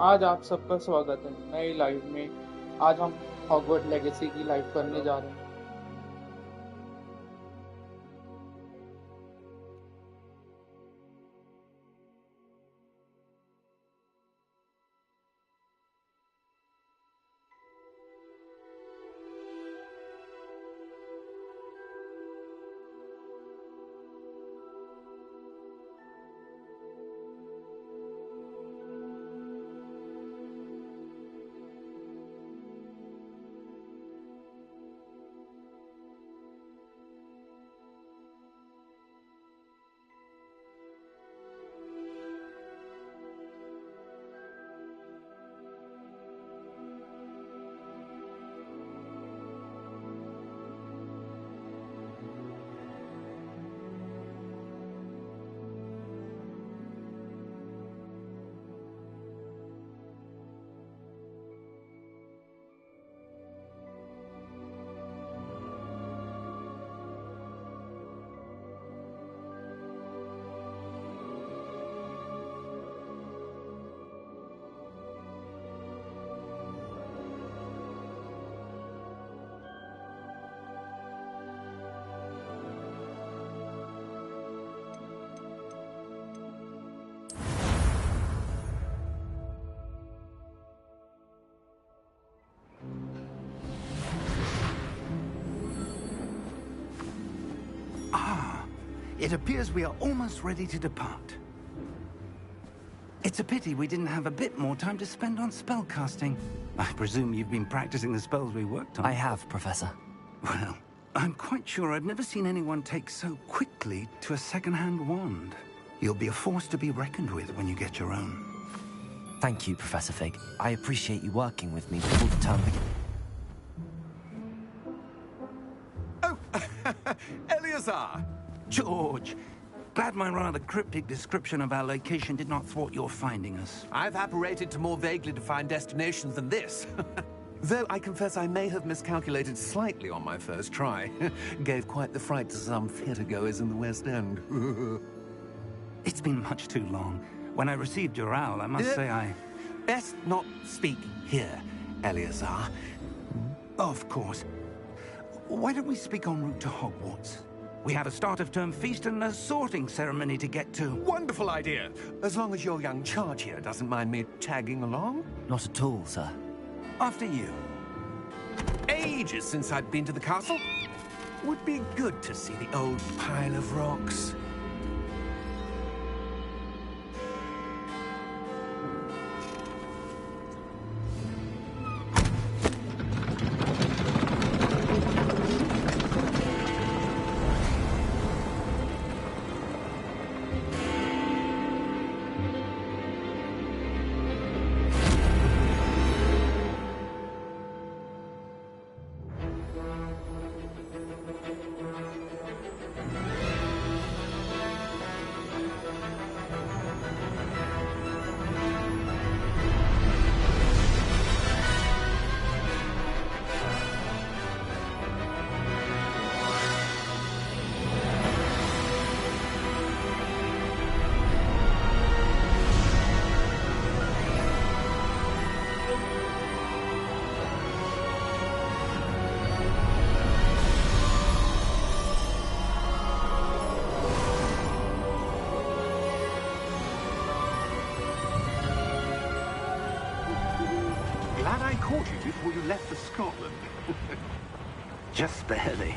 आज आप सबका स्वागत है नई लाइव में। आज हम हॉगवर्ड लेगेसी की लाइव करने जा रहे हैं। It appears we are almost ready to depart. It's a pity we didn't have a bit more time to spend on spellcasting. I presume you've been practicing the spells we worked on. I have, Professor. Well, I'm quite sure I've never seen anyone take so quickly to a second-hand wand. You'll be a force to be reckoned with when you get your own. Thank you, Professor Fig. I appreciate you working with me before the term begins. Oh, Eleazar! George, glad my rather cryptic description of our location did not thwart your finding us. I've apparated to more vaguely defined destinations than this. Though I confess I may have miscalculated slightly on my first try. Gave quite the fright to some theatre-goers in the West End. It's been much too long. When I received your owl, I must say I... Best not speak here, Eleazar. Of course. Why don't we speak en route to Hogwarts? We have a start-of-term feast and a sorting ceremony to get to. Wonderful idea! As long as your young charge here doesn't mind me tagging along. Not at all, sir. After you. Ages since I'd been to the castle. Would be good to see the old pile of rocks. Glad I caught you before you left for Scotland. Just barely.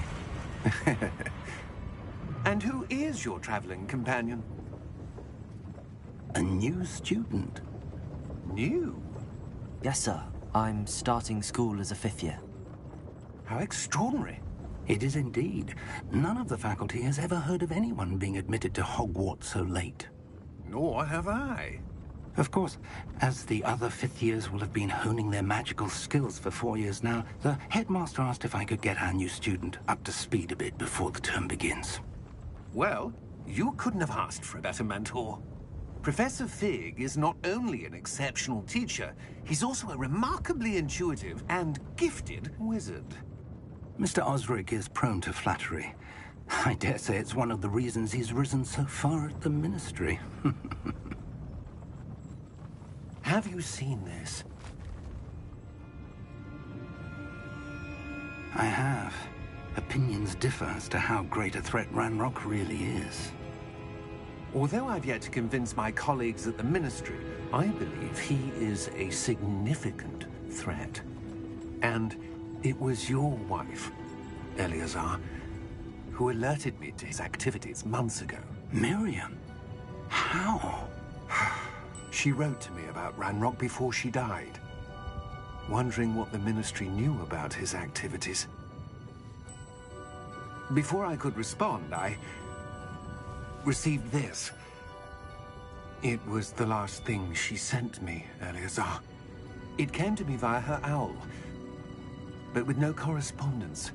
And who is your traveling companion? A new student. New? Yes, sir. I'm starting school as a 5th year. How extraordinary. It is indeed. None of the faculty has ever heard of anyone being admitted to Hogwarts so late. Nor have I. Of course, as the other 5th years will have been honing their magical skills for 4 years now, the headmaster asked if I could get our new student up to speed a bit before the term begins. Well, you couldn't have asked for a better mentor. Professor Fig is not only an exceptional teacher, he's also a remarkably intuitive and gifted wizard. Mr. Osric is prone to flattery. I dare say it's one of the reasons he's risen so far at the Ministry. Have you seen this? I have. Opinions differ as to how great a threat Ranrock really is. Although I've yet to convince my colleagues at the Ministry, I believe he is a significant threat. And it was your wife, Eleazar, who alerted me to his activities months ago. Miriam? How? She wrote to me about Ranrock before she died, wondering what the Ministry knew about his activities. Before I could respond, I received this. It was the last thing she sent me, Eleazar. It came to me via her owl, but with no correspondence.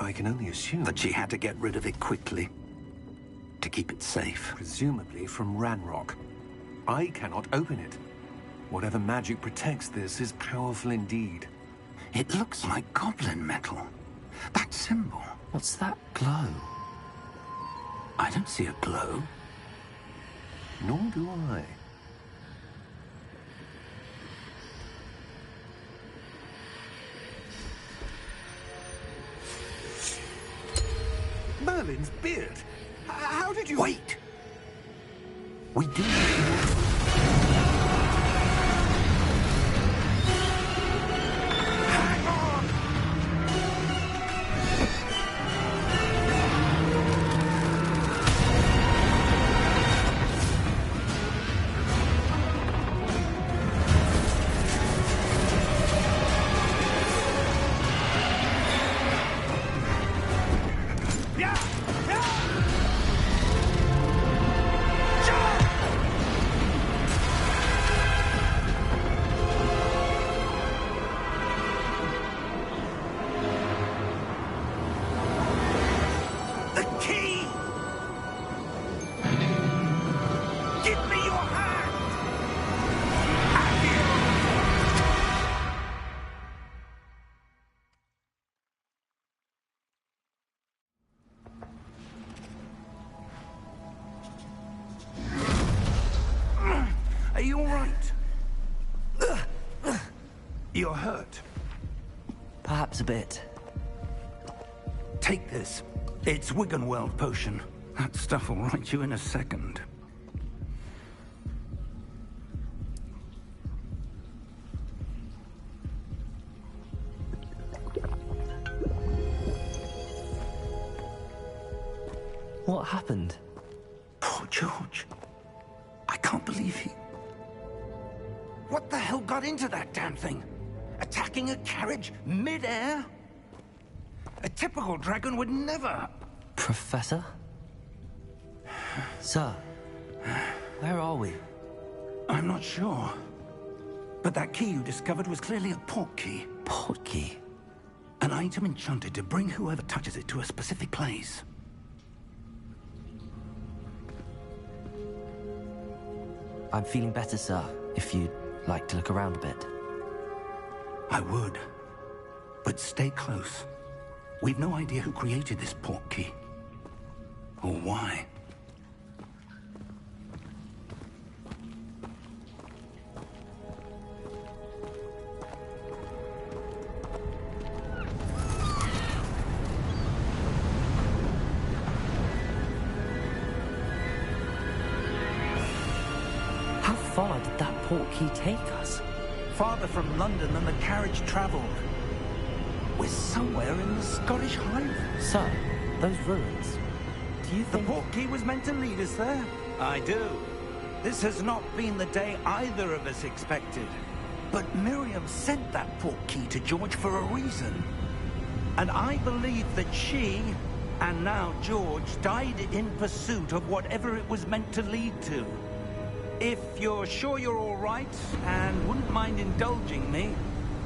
I can only assume That she had to get rid of it quickly, to keep it safe. presumably from Ranrock. I cannot open it. Whatever magic protects this is powerful indeed. It looks like goblin metal. That symbol. What's that glow? I don't see a glow. Nor do I. Merlin's beard! How did you... Wait! We do need more. Hang on! Yeah! Yeah! The key! Give me your hand! Are you all right? You're hurt. Perhaps a bit. Take this. It's Wiggenweld potion. That stuff will right you in a second. What happened? Poor George. I can't believe he... What the hell got into that damn thing? Attacking a carriage mid-air? A typical dragon would never... Professor? Sir, where are we? I'm not sure. But that key you discovered was clearly a port key. Port key? An item enchanted to bring whoever touches it to a specific place. I'm feeling better, sir, if you'd like to look around a bit. I would. But stay close. We've no idea who created this port key. Or why. How far did that port key take us? Farther from London than the carriage travelled. We're somewhere in the Scottish Highlands. Sir, those ruins. Do you The think... port key was meant to lead us there? I do. This has not been the day either of us expected. But Miriam sent that port key to George for a reason. And I believe that she, and now George, died in pursuit of whatever it was meant to lead to. If you're sure you're all right, and wouldn't mind indulging me,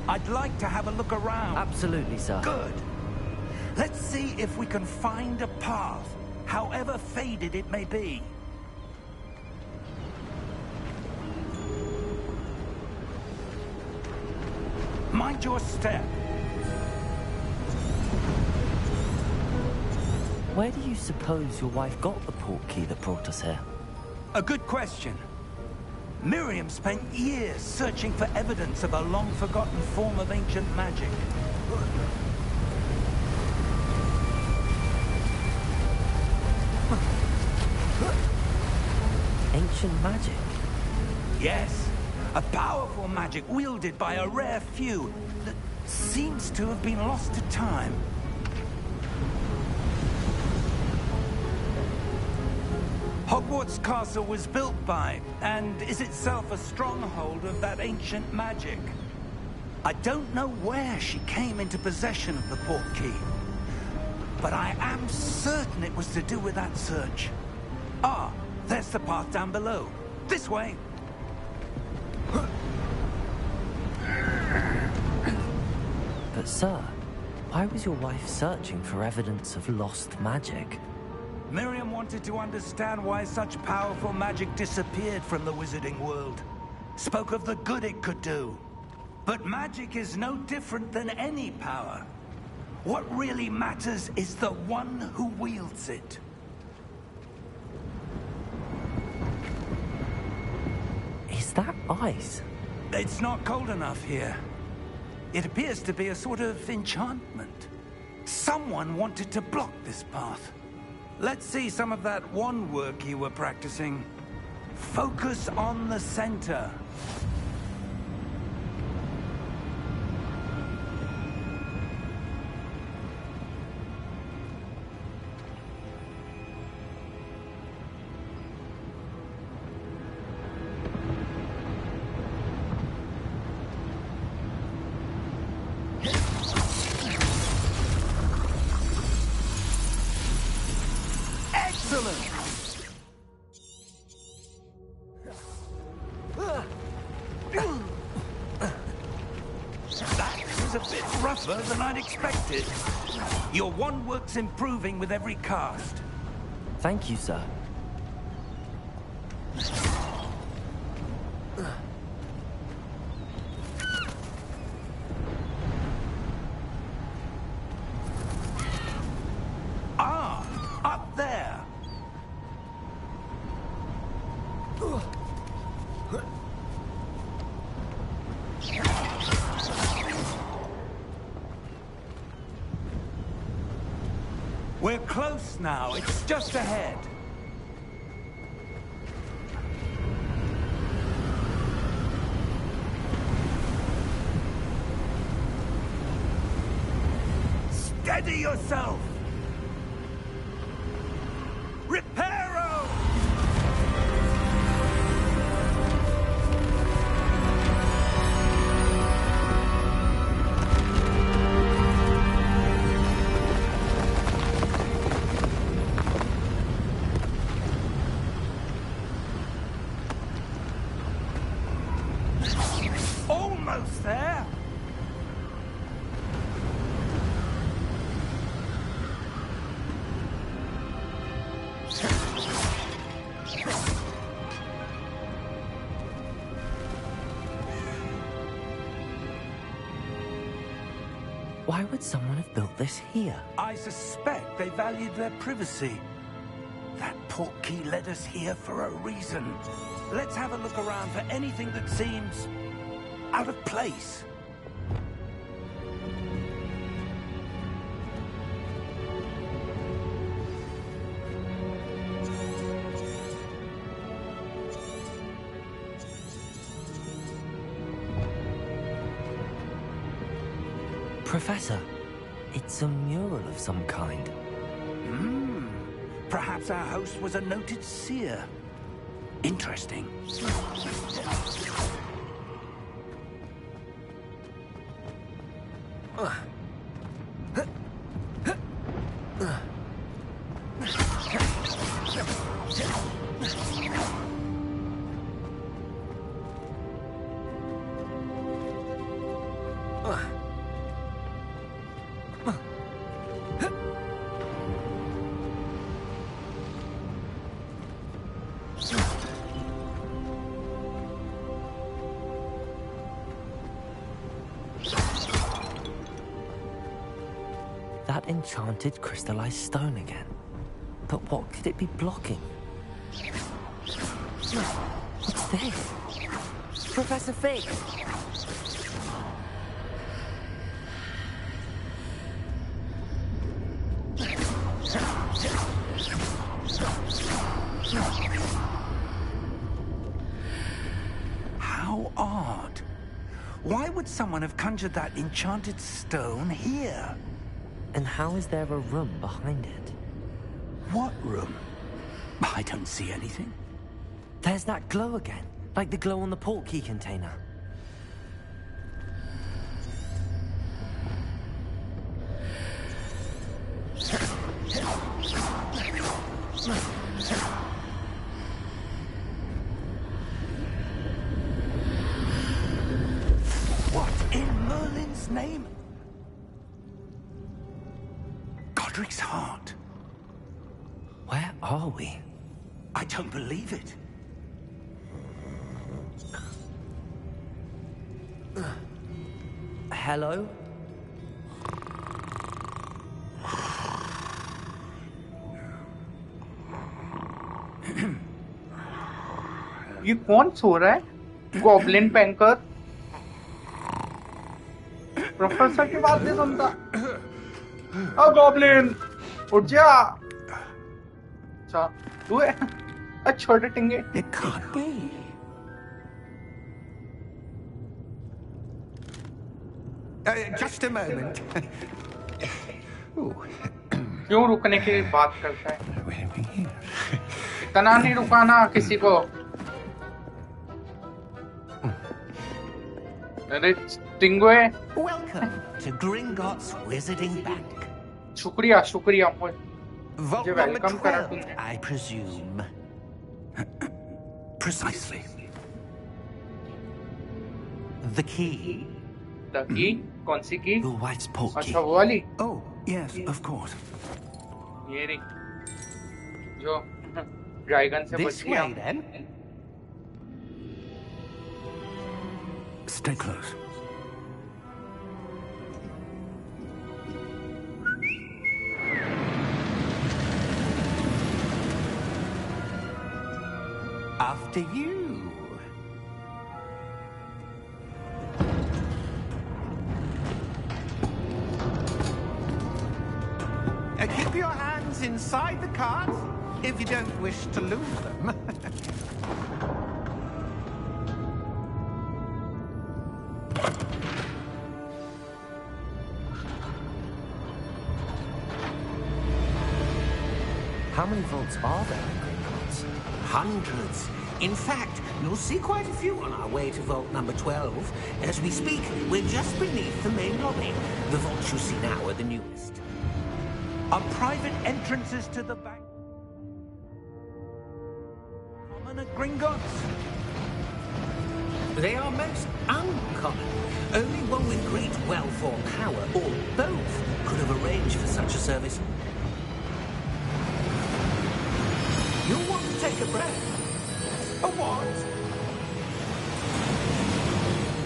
I'd like to have a look around. Absolutely, sir. Good. Let's see if we can find a path, however faded it may be. Mind your step. Where do you suppose your wife got the port key that brought us here? A good question. Miriam spent years searching for evidence of a long-forgotten form of ancient magic. Ancient magic? Yes, a powerful magic wielded by a rare few that seems to have been lost to time. Hogwarts Castle was built by, and is itself a stronghold of that ancient magic. I don't know where she came into possession of the portkey, but I am certain it was to do with that search. Ah, there's the path down below. This way. But sir, why was your wife searching for evidence of lost magic? Miriam wanted to understand why such powerful magic disappeared from the wizarding world. Spoke of the good it could do. But magic is no different than any power. What really matters is the one who wields it. Is that ice? It's not cold enough here. It appears to be a sort of enchantment. Someone wanted to block this path. Let's see some of that wand work you were practicing. Focus on the center. That was a bit rougher than I'd expected. Your wand work's improving with every cast. Thank you, sir. Ah, up there. We're close now. It's just ahead. Steady yourself! Reparo! Almost there! Why would someone have built this here? I suspect they valued their privacy. That portkey led us here for a reason. Let's have a look around for anything that seems out of place. Professor, it's a mural of some kind. Perhaps our host was a noted seer. Interesting. That enchanted crystallized stone again. But what could it be blocking? What's this? Professor Fig! How odd. Why would someone have conjured that enchanted stone here? And how is there a room behind it? What room? I don't see anything. There's that glow again, like the glow on the portkey container. What in Merlin's name? Godric's heart. Where are we? I don't believe it. Hello? ये कौन सो रहा है? Goblin banker professor की बात नहीं सुनता। ओ goblin उठ जा। अच्छा तू है छोटे टिंगे। It can't be. Just a moment. क्यों रुकने की बात करता है? इतना नहीं रुकाना किसी को। अरे टिंगो है। Welcome to Gringotts Wizarding Bank. शुक्रिया शुक्रिया Vault मुझे number वेलकम करा 12, तुमने। I presume. Precisely. The key. की कौन सी की? Your wife's portkey. अच्छा वो वाली Oh, yes, of course. ये रही जो ड्रैगन से This बच गया। way, then. Stay close. After you. Keep your hands inside the cart if you don't wish to lose them. How many vaults are there in Gringotts? Hundreds. In fact, you'll see quite a few on our way to vault number 12. As we speak, we're just beneath the main lobby. The vaults you see now are the newest. Are private entrances to the bank common at Gringotts? They are most uncommon. Only one with great wealth or power, or both, could have arranged for such a service. You'll want to take a breath. A what?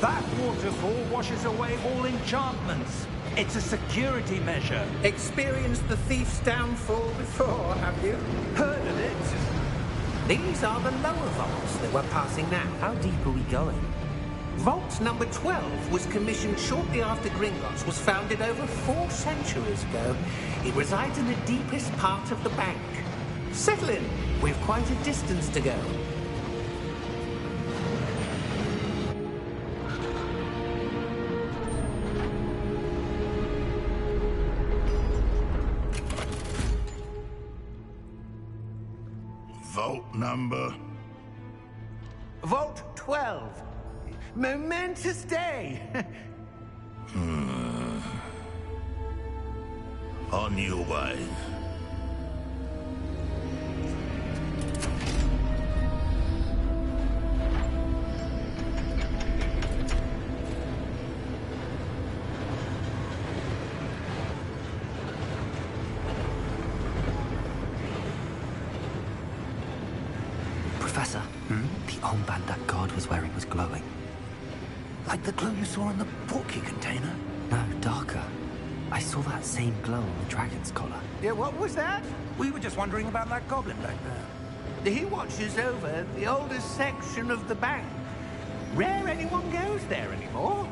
That waterfall washes away all enchantments. It's a security measure. Experienced the thief's downfall before, have you? Heard of it? These are the lower vaults that we're passing now. How deep are we going? Vault number 12 was commissioned shortly after Gringotts was founded over 4 centuries ago. It resides in the deepest part of the bank. Settle in. We've quite a distance to go. Vault number? Vault 12. Momentous day. On your way. Professor, the armband that guard was wearing was glowing. Like the glow you saw in the portkey container? No, darker. I saw that same glow on the dragon's collar. Yeah, what was that? We were just wondering about that goblin back there. He watches over the oldest section of the bank. Rare anyone goes there anymore.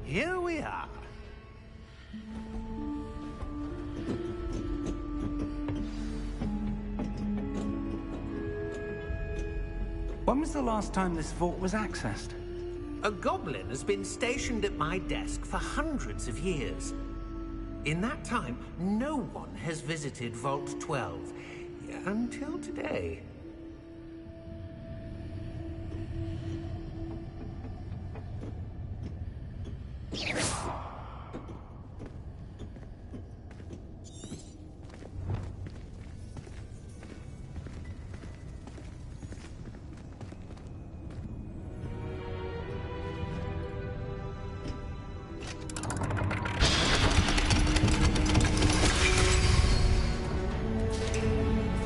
Here we are. When was the last time this vault was accessed? A goblin has been stationed at my desk for hundreds of years. In that time, no one has visited Vault 12. Until today.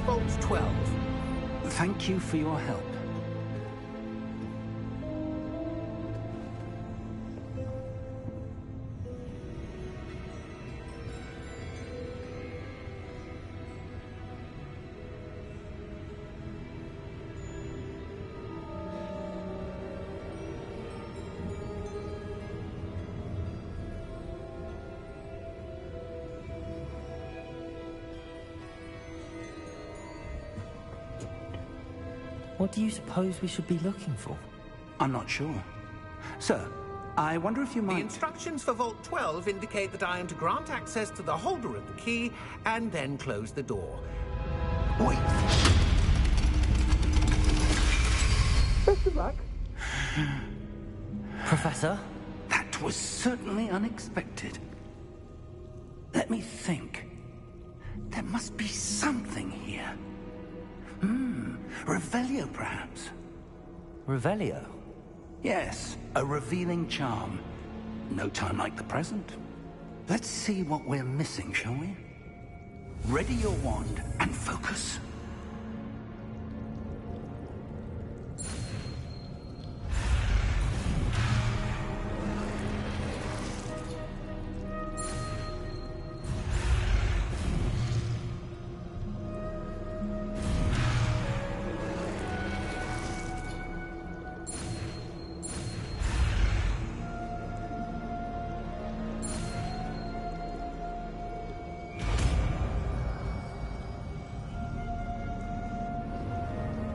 Vault 12. Thank you for your help. What do you suppose we should be looking for? I'm not sure. Sir, I wonder if you The might... instructions for Vault 12 indicate that I am to grant access to the holder of the key and then close the door. Wait. Best of luck. Professor? That was certainly unexpected. Let me think. There must be something here. Revelio, perhaps? Revelio? Yes, a revealing charm. No time like the present. Let's see what we're missing, shall we? Ready your wand and focus.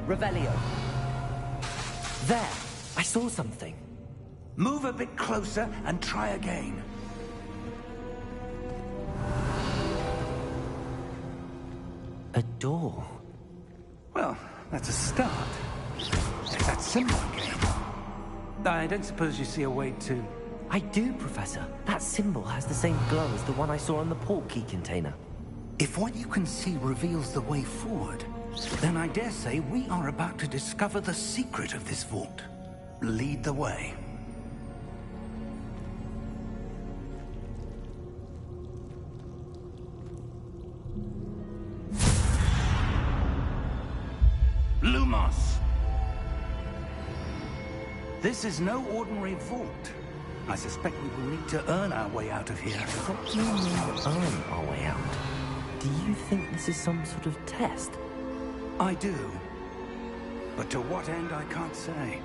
Revelio. There! I saw something. Move a bit closer and try again. A door. Well, that's a start. There's that symbol again. I don't suppose you see a way to... I do, Professor. That symbol has the same glow as the one I saw on the port key container. If what you can see reveals the way forward, then I dare say we are about to discover the secret of this vault. Lead the way. Lumos! This is no ordinary vault. I suspect we will need to earn our way out of here. What do you mean, earn our way out? Do you think this is some sort of test? I do. But to what end, I can't say.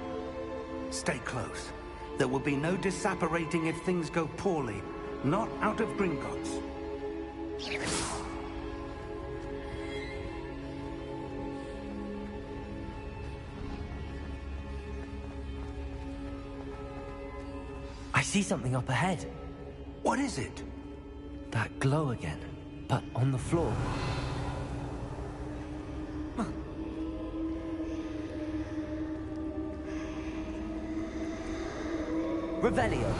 Stay close. There will be no disapparating if things go poorly. Not out of Gringotts. I see something up ahead. What is it? That glow again, but on the floor. Revelio.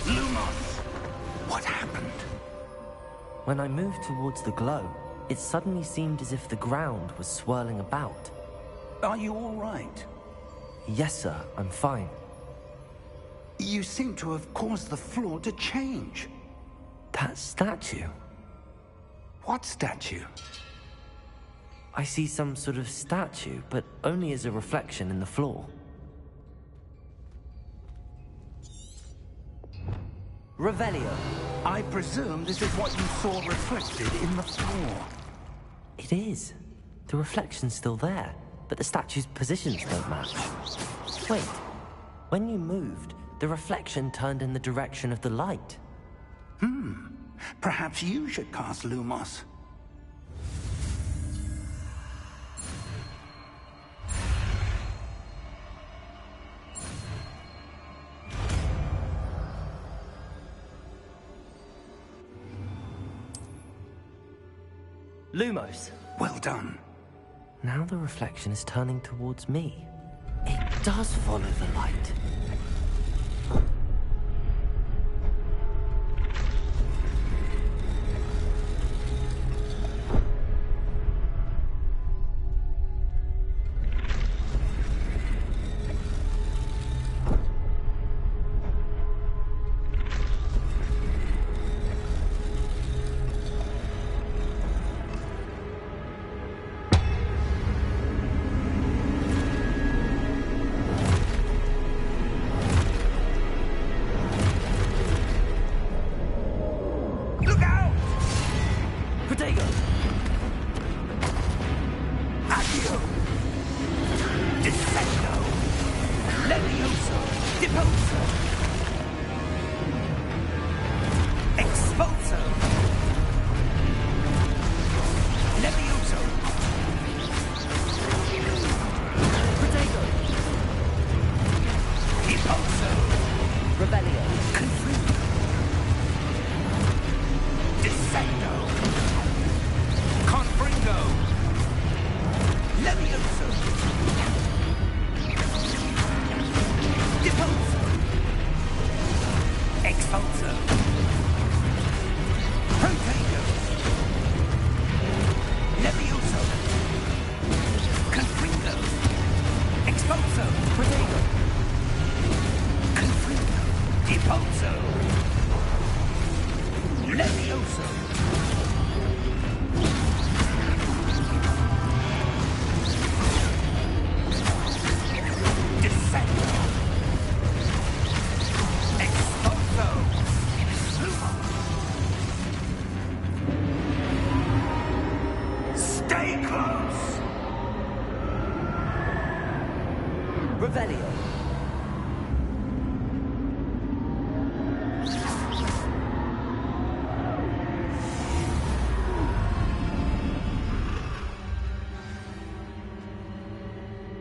Lumos! What happened? When I moved towards the glow, it suddenly seemed as if the ground was swirling about. Are you all right? Yes, sir, I'm fine. You seem to have caused the floor to change. That statue. What statue? I see some sort of statue, but only as a reflection in the floor. Revelio. I presume this is what you saw reflected in the floor. It is. The reflection's still there, but the statue's positions don't match. Wait. When you moved, the reflection turned in the direction of the light. Perhaps you should cast Lumos. Lumos. Well done. Now the reflection is turning towards me. It does follow the light.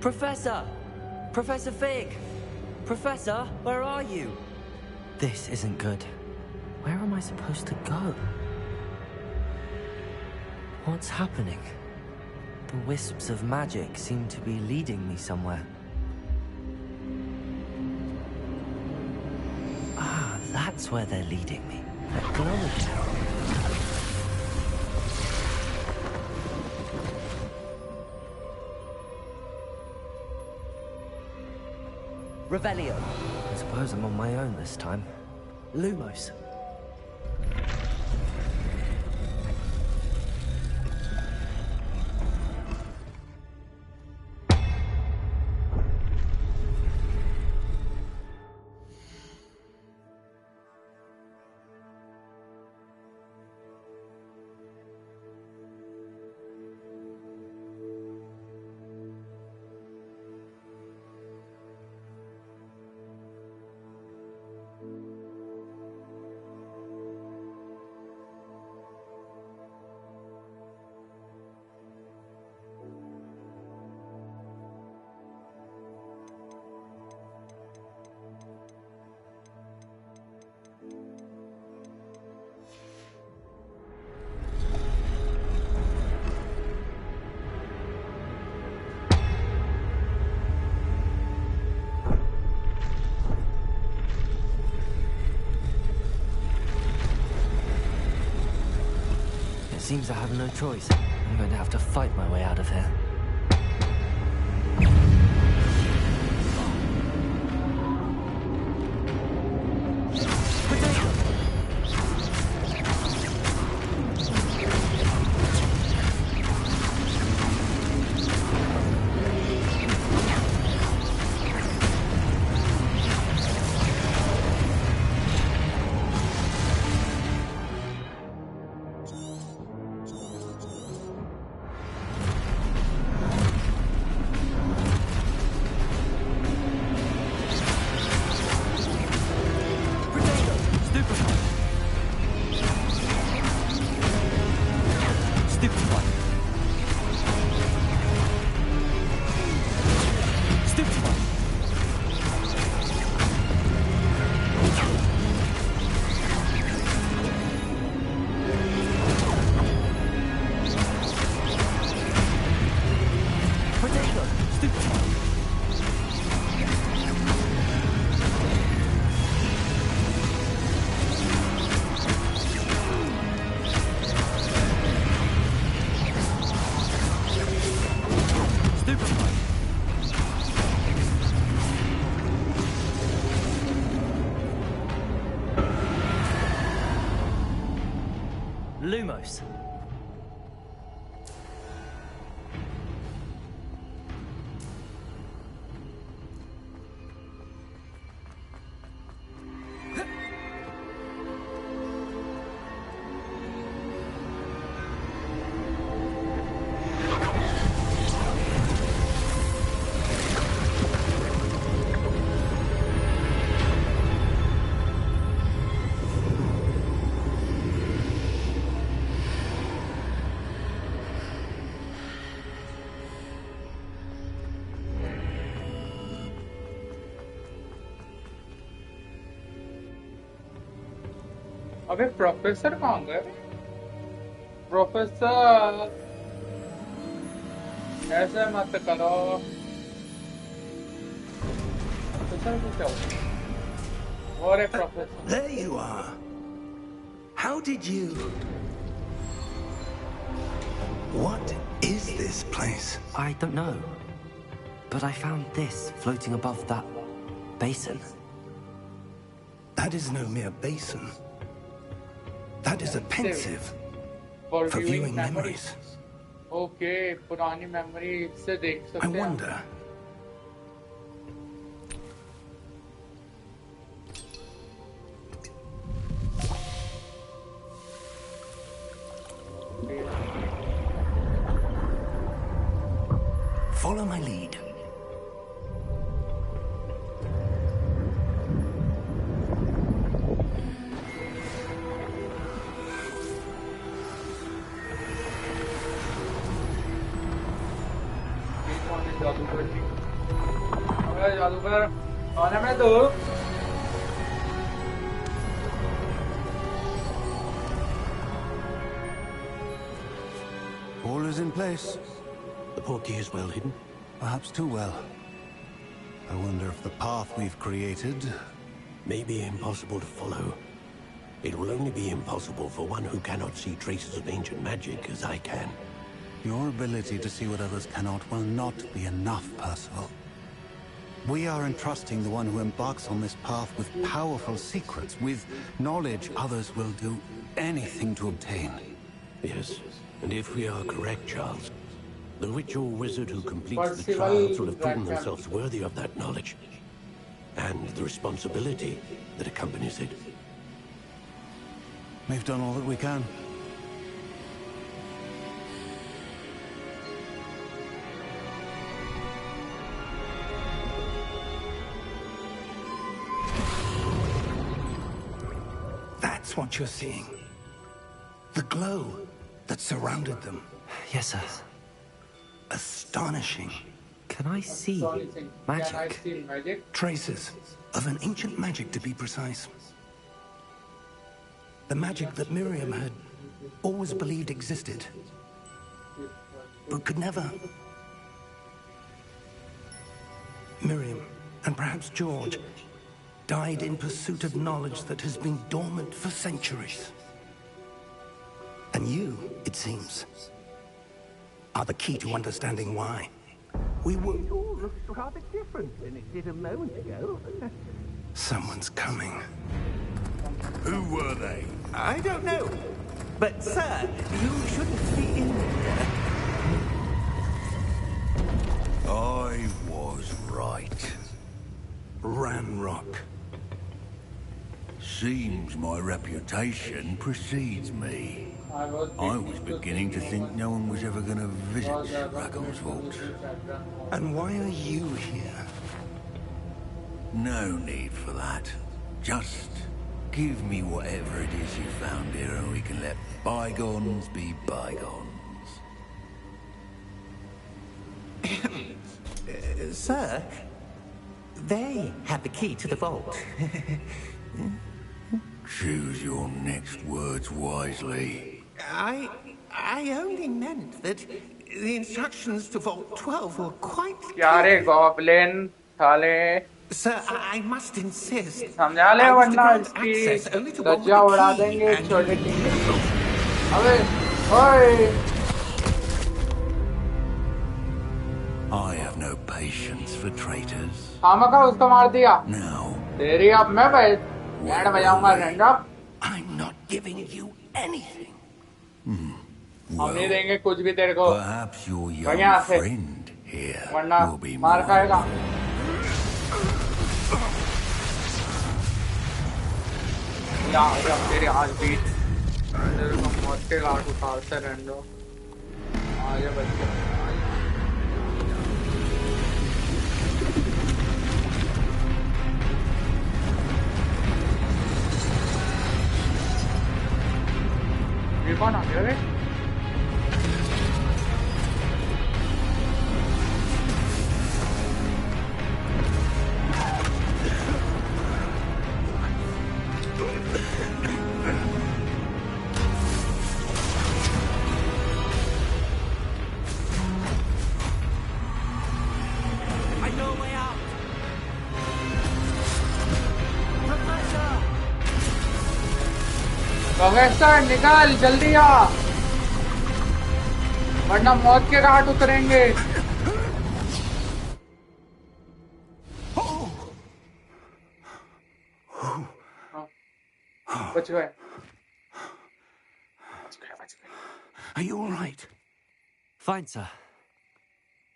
Professor! Professor Fig! Professor, where are you? This isn't good. Where am I supposed to go? What's happening? The wisps of magic seem to be leading me somewhere. Ah, that's where they're leading me. That glowing tower. Revelio. I suppose I'm on my own this time. Lumos. Seems I have no choice. I'm going to have to fight my way out of here. Lumos. अबे professor कहाँ गए? Professor ऐसे मत करो। Professor को क्या हुआ? और एक professor. There you are. How did you... What is this place? I don't know. But I found this floating above that basin. That is no mere basin. That is a pensive For for viewing memories. Okay, पुरानी memory से देख सकते I हैं। wonder. Follow my lead. जादूगर कौन है? मैं तो All is in place. The portkey is well hidden. Perhaps too well. I wonder if the path we've created... May be impossible to follow. It will only be impossible for one who cannot see traces of ancient magic as I can. Your ability to see what others cannot will not be enough, Percival. We are entrusting the one who embarks on this path with powerful secrets, with knowledge others will do anything to obtain. Yes, and if we are correct, Charles, the ritual wizard who completes the Percival trials will have proven Rackham. themselves worthy of that knowledge, and the responsibility that accompanies it. We've done all that we can. That's what you're seeing. The glow that surrounded them. Yes, sir. Astonishing. Can I see Can I magic? see magic? Traces of an ancient magic, to be precise. The magic that Miriam had always believed existed, but could never. Miriam, and perhaps George, died in pursuit of knowledge that has been dormant for centuries. And you, it seems, are the key to understanding why. We were... It all looks rather different than it did a moment ago. Someone's coming. Who were they? I don't know. But, sir, you shouldn't be in here. I was right. Ranrock. Seems my reputation precedes me. I was I was beginning to think no one was ever going to visit Rackham's Vault. And why are you here? No need for that. Just give me whatever it is you found here and we can let bygones be bygones. Sir, they have the key to the vault. Choose your next words wisely. I only meant that the instructions to Vault 12 were quite क्या रे goblin साले Sir, I must insist. समझा ले I was to वरना grant इसकी access only to one with धज्जियां the उड़ा key देंगे and- छोटे टीम। अबे ओए I have no patience for traitors. खामखा उसको मार दिया। Now, तेरी अब मैं बैंड बजाऊंगा random. I'm not giving you anything. हम नहीं Well, देंगे कुछ भी तेरे को। perhaps your young यहाँ से, friend here वरना will be मार more खाएगा। यहाँ जब तेरे आज भी तेरे को मौत के घाट उतारते रहने दो। आगे बच्चे ये कौन आ गया रे? I know a way out. Professor! Professor निकल जल्दी आ, वरना मौत के घाट उतरेंगे। बच गए। Are you all right? Fine, sir.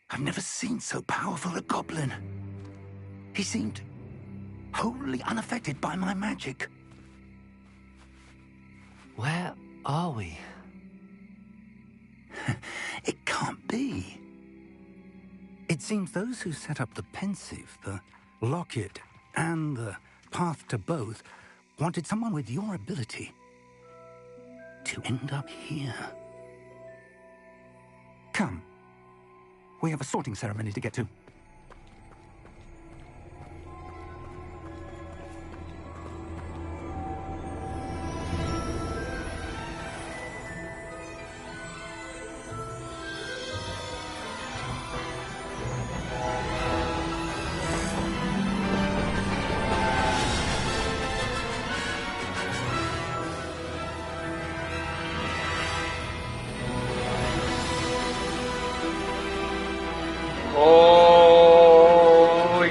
I've never seen so powerful a goblin. He seemed wholly unaffected by my magic. Where are we? It can't be. It seems those who set up the pensive, the locket, and the path to both wanted someone with your ability to end up here. Come. We have a sorting ceremony to get to.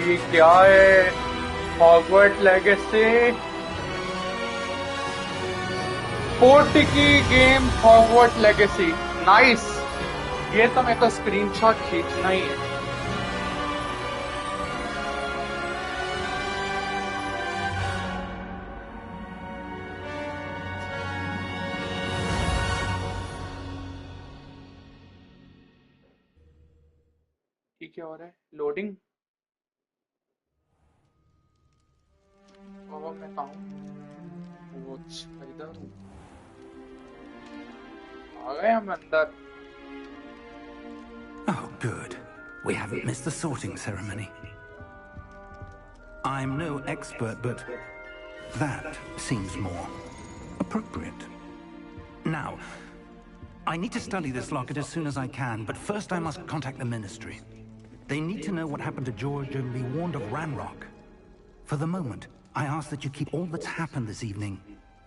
ये क्या है? Hogwarts legacy 40 की game Hogwarts legacy. Nice, ये तो मेरे को screenshot खींचना ही है। क्या हो रहा है? लोडिंग। अब मैं कहाँ हूँ? वो इधर हूँ। आ गए हम अंदर। Oh, good. We haven't missed the sorting ceremony. I'm no expert, but that seems more appropriate. Now, I need to study this locket as soon as I can, but first I must contact the Ministry. They need to know what happened to George and be warned of Ranrock. For the moment, I ask that you keep all that's happened this evening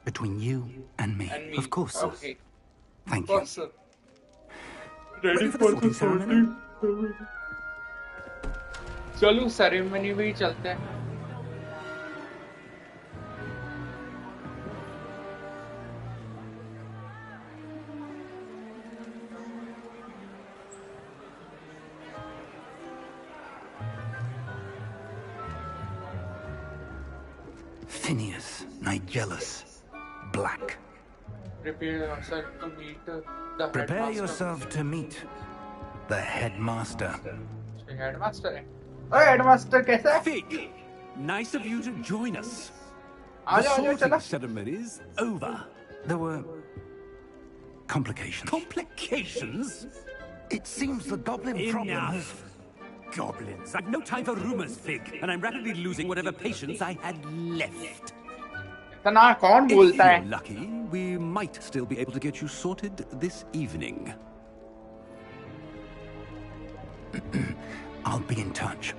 between you and me. Of course, sir. Okay. Thank you. Sir. Ready for the sorting ceremony? चलो ceremony में ही चलते हैं। Phineas, Nigellus, Black. Prepare yourself to meet the Prepare headmaster. yourself to meet the headmaster. Headmaster है। अरे headmaster कैसा है? Fig, nice of you to join us. Uh The जाओ sorting चलो। ceremony's over. There were complications. Complications? It seems the goblin problem has... Enough. Goblins. I've no time for rumors, Fig, and I'm rapidly losing whatever patience I had left. इतना कौन If बोलता है? you're lucky, we might still be able to get you sorted this evening. I'll be in touch.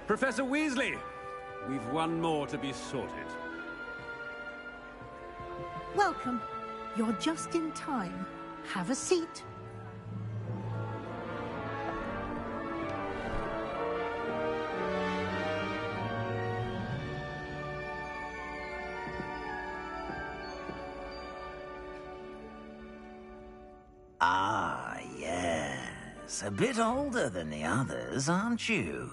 Professor Weasley, we've one more to be sorted. Welcome. You're just in time. Have a seat. Ah, yes. A bit older than the others, aren't you?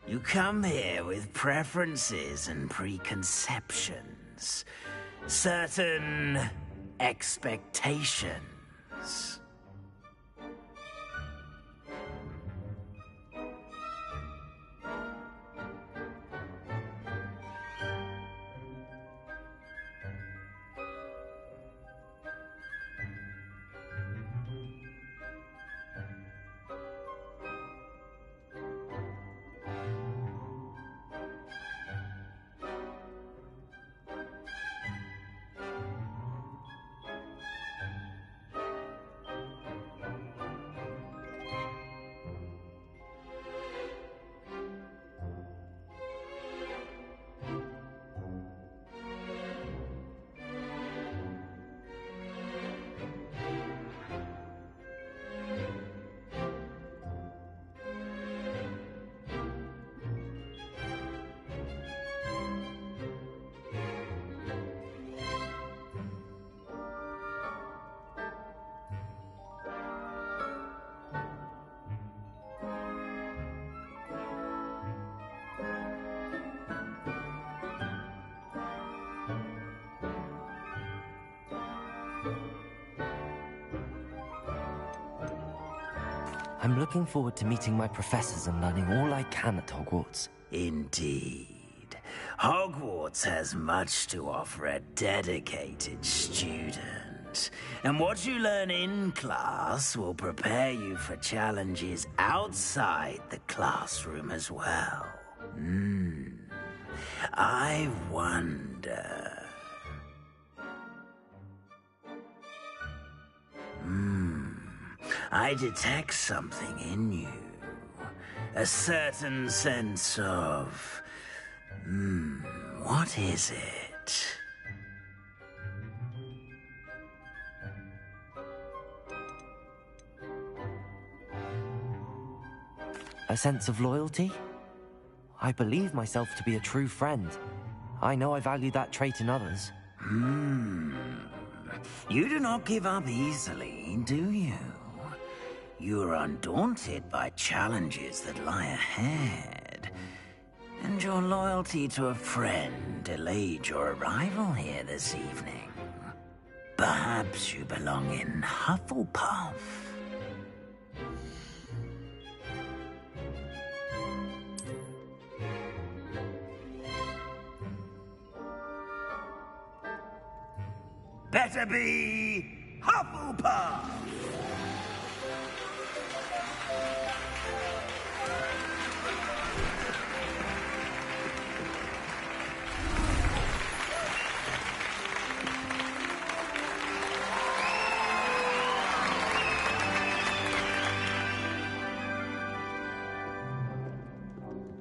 You come here with preferences and preconceptions. Certain expectations. I'm looking forward to meeting my professors and learning all I can at Hogwarts. Indeed. Hogwarts has much to offer a dedicated student. And what you learn in class will prepare you for challenges outside the classroom as well. I wonder... I detect something in you. A certain sense of... what is it? A sense of loyalty? I believe myself to be a true friend. I know I value that trait in others. You do not give up easily, do you? You are undaunted by challenges that lie ahead. And your loyalty to a friend delayed your arrival here this evening. Perhaps you belong in Hufflepuff. Better be Hufflepuff!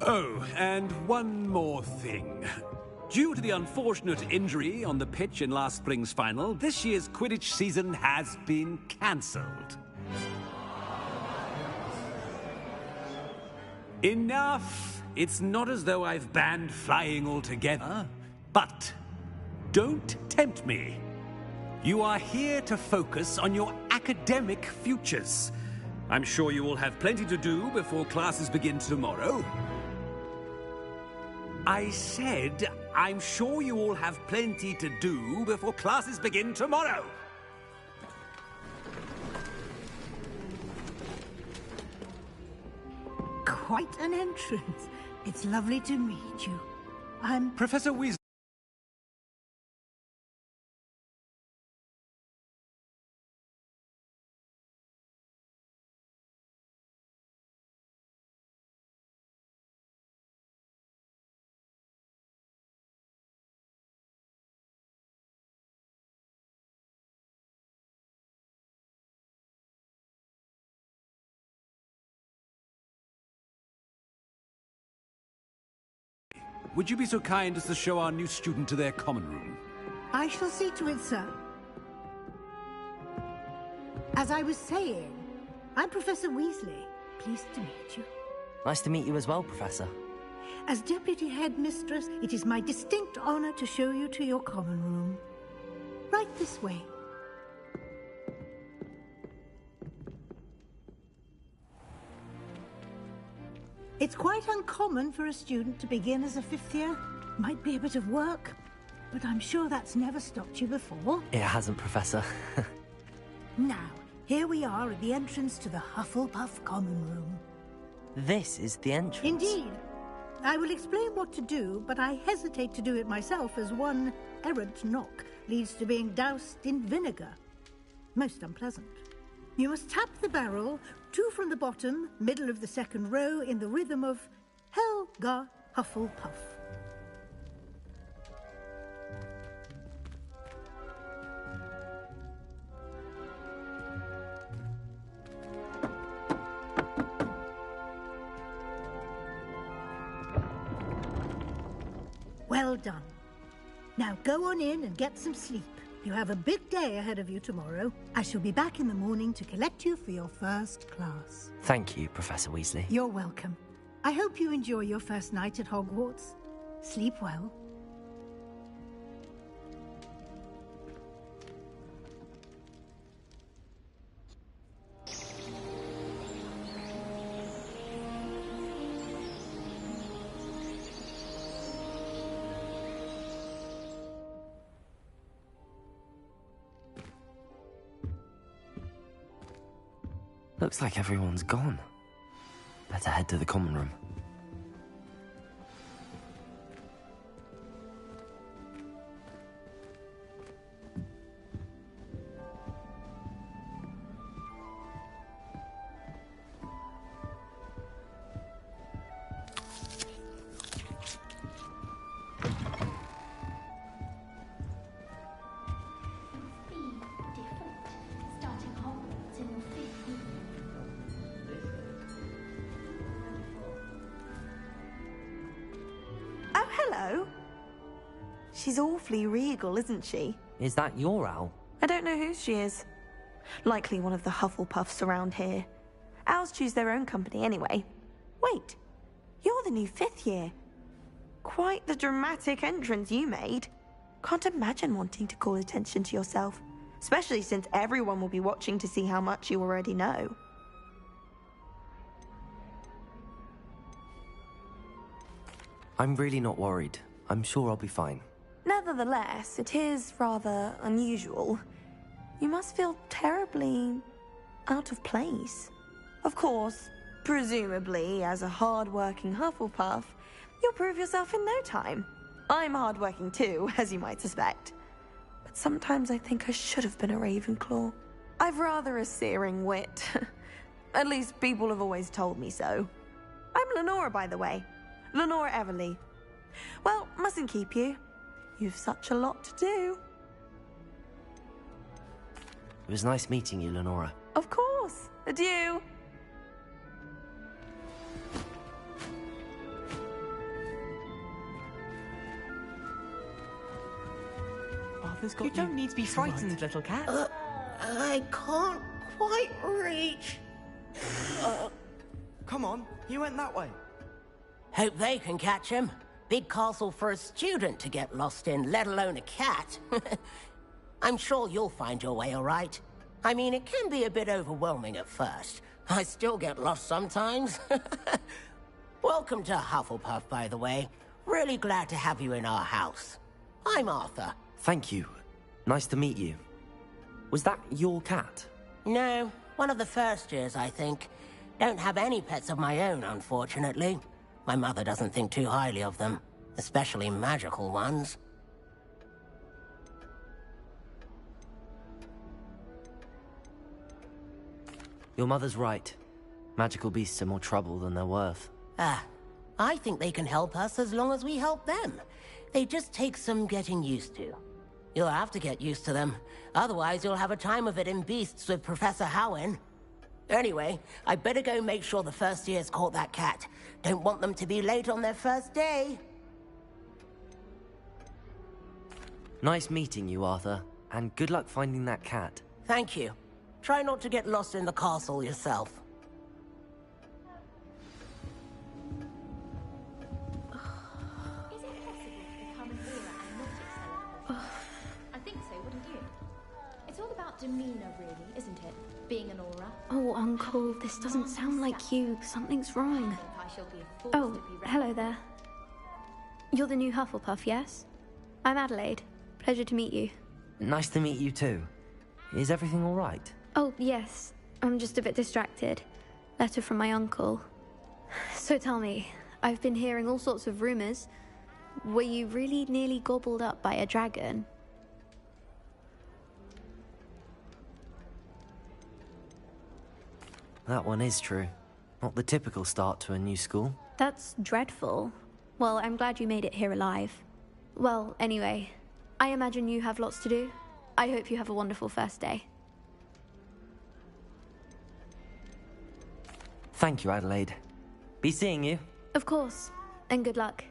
Oh, and one more thing. Due to the unfortunate injury on the pitch in last spring's final, this year's Quidditch season has been cancelled. Enough! It's not as though I've banned flying altogether. But don't tempt me. You are here to focus on your academic futures. I'm sure you will have plenty to do before classes begin tomorrow. I said, I'm sure you all have plenty to do before classes begin tomorrow. Quite an entrance. It's lovely to meet you. I'm... Professor Weasley. Would you be so kind as to show our new student to their common room? I shall see to it, sir. As I was saying, I'm Professor Weasley. Pleased to meet you. Nice to meet you as well, Professor. As Deputy Headmistress, it is my distinct honor to show you to your common room. Right this way. It's quite uncommon for a student to begin as a fifth year. Might be a bit of work, but I'm sure that's never stopped you before. It hasn't, Professor. Now, here we are at the entrance to the Hufflepuff common room. This is the entrance. Indeed. I will explain what to do, but I hesitate to do it myself as one errant knock leads to being doused in vinegar. Most unpleasant. You must tap the barrel, 2 from the bottom, middle of the second row, in the rhythm of Helga Hufflepuff. Well done. Now go on in and get some sleep. You have a big day ahead of you tomorrow. I shall be back in the morning to collect you for your first class. Thank you, Professor Weasley. You're welcome. I hope you enjoy your first night at Hogwarts. Sleep well. Looks like everyone's gone. Better head to the common room. Hello. She's awfully regal, isn't she? Is that your owl? I don't know who she is. Likely one of the Hufflepuffs around here. Owls choose their own company anyway. Wait, you're the new 5th year. Quite the dramatic entrance you made. Can't imagine wanting to call attention to yourself, especially since everyone will be watching to see how much you already know. I'm really not worried. I'm sure I'll be fine. Nevertheless, it is rather unusual. You must feel terribly out of place. Of course, presumably, as a hard-working Hufflepuff, you'll prove yourself in no time. I'm hard-working too, as you might suspect. But sometimes I think I should have been a Ravenclaw. I've rather a searing wit. At least people have always told me so. I'm Lenora, by the way. Lenora Everly. Well, mustn't keep you. You've such a lot to do. It was nice meeting you, Lenora. Of course. Adieu. Arthur's got you. You don't need to be frightened, little cat. I can't quite reach. Come on, he went that way. Hope they can catch him. Big castle for a student to get lost in, let alone a cat. I'm sure you'll find your way all right. I mean, it can be a bit overwhelming at first. I still get lost sometimes. Welcome to Hufflepuff, by the way. Really glad to have you in our house. I'm Arthur. Thank you. Nice to meet you. Was that your cat? No, one of the first years, I think. Don't have any pets of my own, unfortunately. My mother doesn't think too highly of them, especially magical ones. Your mother's right. Magical beasts are more trouble than they're worth. I think they can help us as long as we help them. They just take some getting used to. You'll have to get used to them. Otherwise, you'll have a time of it in Beasts with Professor Howin. Anyway, I better go make sure the first years caught that cat. Don't want them to be late on their first day. Nice meeting you, Arthur. And good luck finding that cat. Thank you. Try not to get lost in the castle yourself. Is it possible to become an aura and not excel? I think so, wouldn't you? It's all about demeanor, really, isn't it? Being an aura. Oh, Uncle, this doesn't sound like you. Something's wrong. I shall be forced Oh, to be ready. hello there. You're the new Hufflepuff, yes? I'm Adelaide. Pleasure to meet you. Nice to meet you too. Is everything all right? Oh, yes. I'm just a bit distracted. Letter from my uncle. So tell me, I've been hearing all sorts of rumors. Were you really nearly gobbled up by a dragon? That one is true. Not the typical start to a new school. That's dreadful. Well, I'm glad you made it here alive. Well, anyway, I imagine you have lots to do. I hope you have a wonderful first day. Thank you, Adelaide. Be seeing you. Of course, and good luck.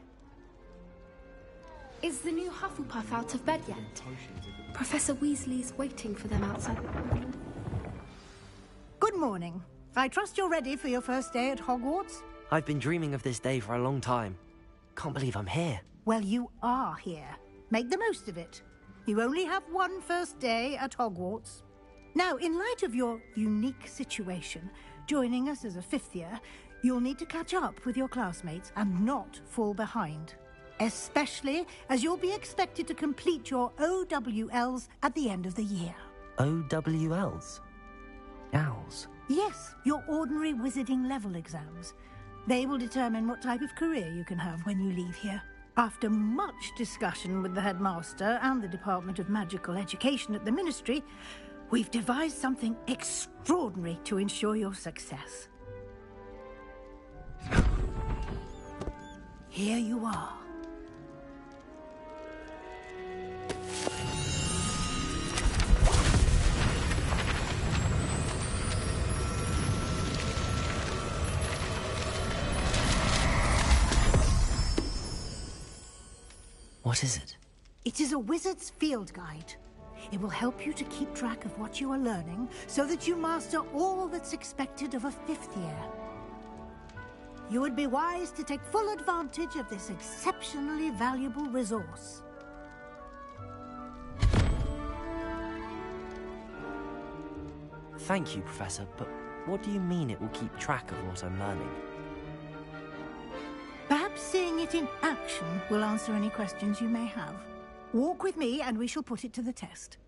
Is the new Hufflepuff out of bed yet? Professor Weasley's waiting for them outside. Good morning. I trust you're ready for your first day at Hogwarts? I've been dreaming of this day for a long time. Can't believe I'm here. Well, you are here. Make the most of it. You only have one first day at Hogwarts. Now, in light of your unique situation, joining us as a fifth year, you'll need to catch up with your classmates and not fall behind. Especially as you'll be expected to complete your OWLs at the end of the year. OWLs? Owls? Yes, your ordinary wizarding level exams. They will determine what type of career you can have when you leave here. After much discussion with the headmaster and the Department of Magical Education at the Ministry, we've devised something extraordinary to ensure your success. Here you are. What is it? It is a wizard's field guide. It will help you to keep track of what you are learning so that you master all that's expected of a fifth year. You would be wise to take full advantage of this exceptionally valuable resource. Thank you, Professor, but what do you mean it will keep track of what I'm learning? Perhaps seeing it in action will answer any questions you may have. Walk with me and we shall put it to the test.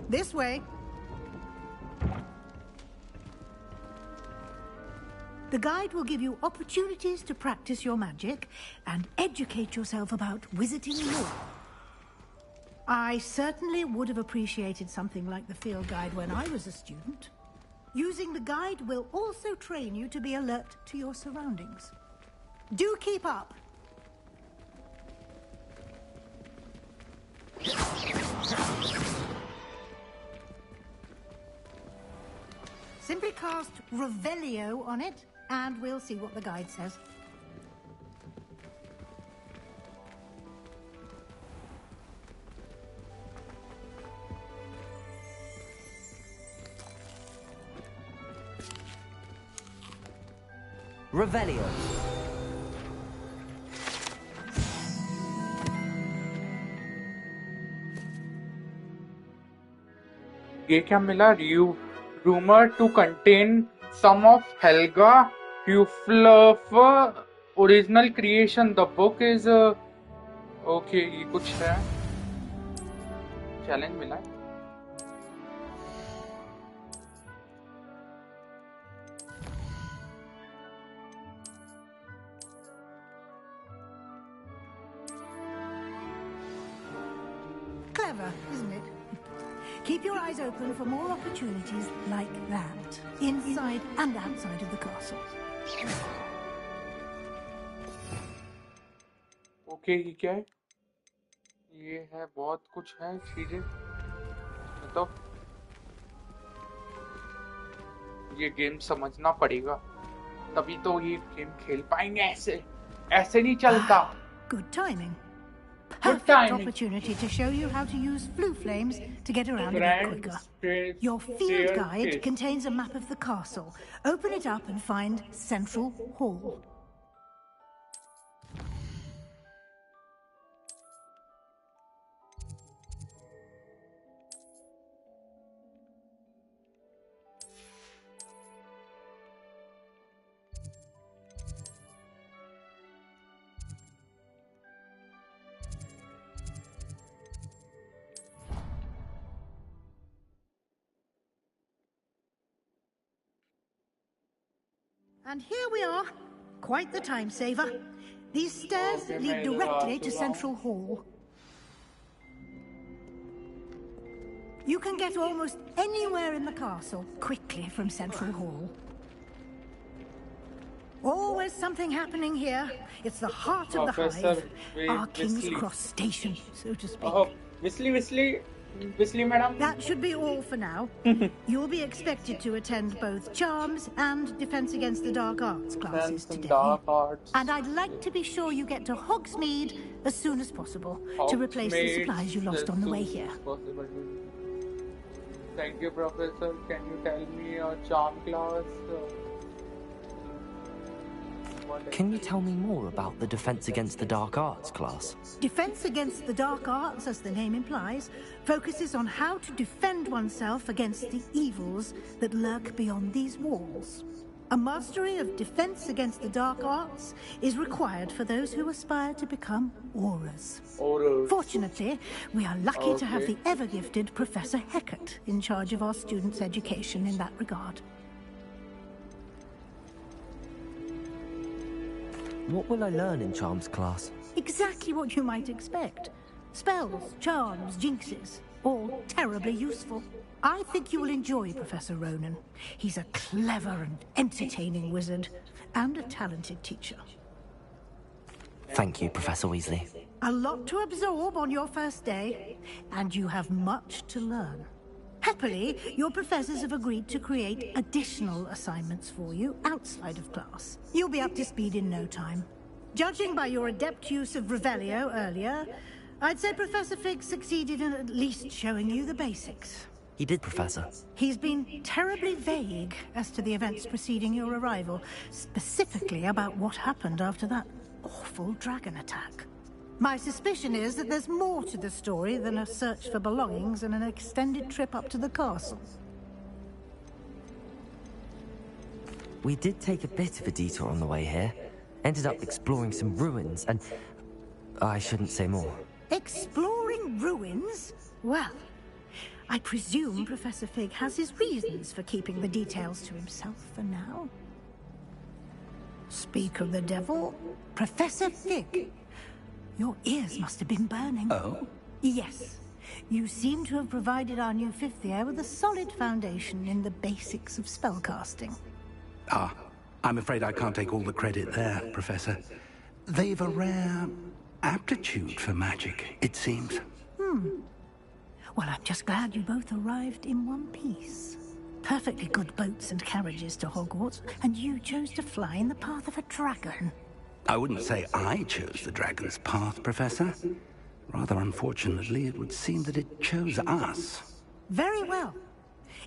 This way. The guide will give you opportunities to practice your magic and educate yourself about wizarding lore. I certainly would have appreciated something like the field guide when I was a student. Using the guide will also train you to be alert to your surroundings. Do keep up. Simply cast Revelio on it, and we'll see what the guide says. Revelio. ये क्या मिला? Rumor to contain some of Helga Hufflepuff original creation. The book is okay. ये कुछ है. Challenge मिला है. Clever, isn't it? Keep your eyes open for more opportunities like that, inside and outside of the castle. Okay, ये क्या है? ये है बहुत कुछ है चीजें. तो ये गेम समझना पड़ेगा, तभी तो ये गेम खेल पाएंगे ऐसे. ऐसे नहीं चलता. Good timing. Good Perfect timing. opportunity to show you how to use flue flames to get around a bit Grand quicker. straight Your field guide staircase. contains a map of the castle. Open it up and find Central Hall. And here we are. Quite the time saver. These stairs lead directly to Central Hall. You can get almost anywhere in the castle quickly from Central Hall. Always something happening here. It's the heart of the hive. Our King's Cross station, so to speak. Oh, Weasley, madam. That should be all for now. You'll be expected to attend both Charms and Defense Against the Dark Arts classes today. Dark Arts. And I'd like to be sure you get to Hogsmeade as soon as possible to replace the supplies you lost on the way here. Thank you, Professor. Can you tell me a charm class? Can you tell me more about the Defense Against the Dark Arts class? Defense Against the Dark Arts, as the name implies, focuses on how to defend oneself against the evils that lurk beyond these walls. A mastery of Defense Against the Dark Arts is required for those who aspire to become auras. Fortunately, we are lucky to have the ever-gifted Professor Hecat in charge of our students' education in that regard. What will I learn in Charms class? Exactly what you might expect. Spells, charms, jinxes, all terribly useful. I think you will enjoy Professor Ronan. He's a clever and entertaining wizard, and a talented teacher. Thank you, Professor Weasley. A lot to absorb on your first day, and you have much to learn. Happily, your professors have agreed to create additional assignments for you outside of class. You'll be up to speed in no time. Judging by your adept use of Revelio earlier, I'd say Professor Fig succeeded in at least showing you the basics. He did, Professor. He's been terribly vague as to the events preceding your arrival, specifically about what happened after that awful dragon attack. My suspicion is that there's more to the story than a search for belongings and an extended trip up to the castle. We did take a bit of a detour on the way here. Ended up exploring some ruins and... I shouldn't say more. Exploring ruins? Well, I presume Professor Fig has his reasons for keeping the details to himself for now. Speak of the devil, Professor Fig. Your ears must have been burning. Oh? Yes. You seem to have provided our new fifth year with a solid foundation in the basics of spellcasting. Ah, I'm afraid I can't take all the credit there, Professor. They've a rare aptitude for magic, it seems. Well, I'm just glad you both arrived in one piece. Perfectly good boats and carriages to Hogwarts, and you chose to fly in the path of a dragon. I wouldn't say I chose the dragon's path, Professor. Rather unfortunately, it would seem that it chose us. Very well.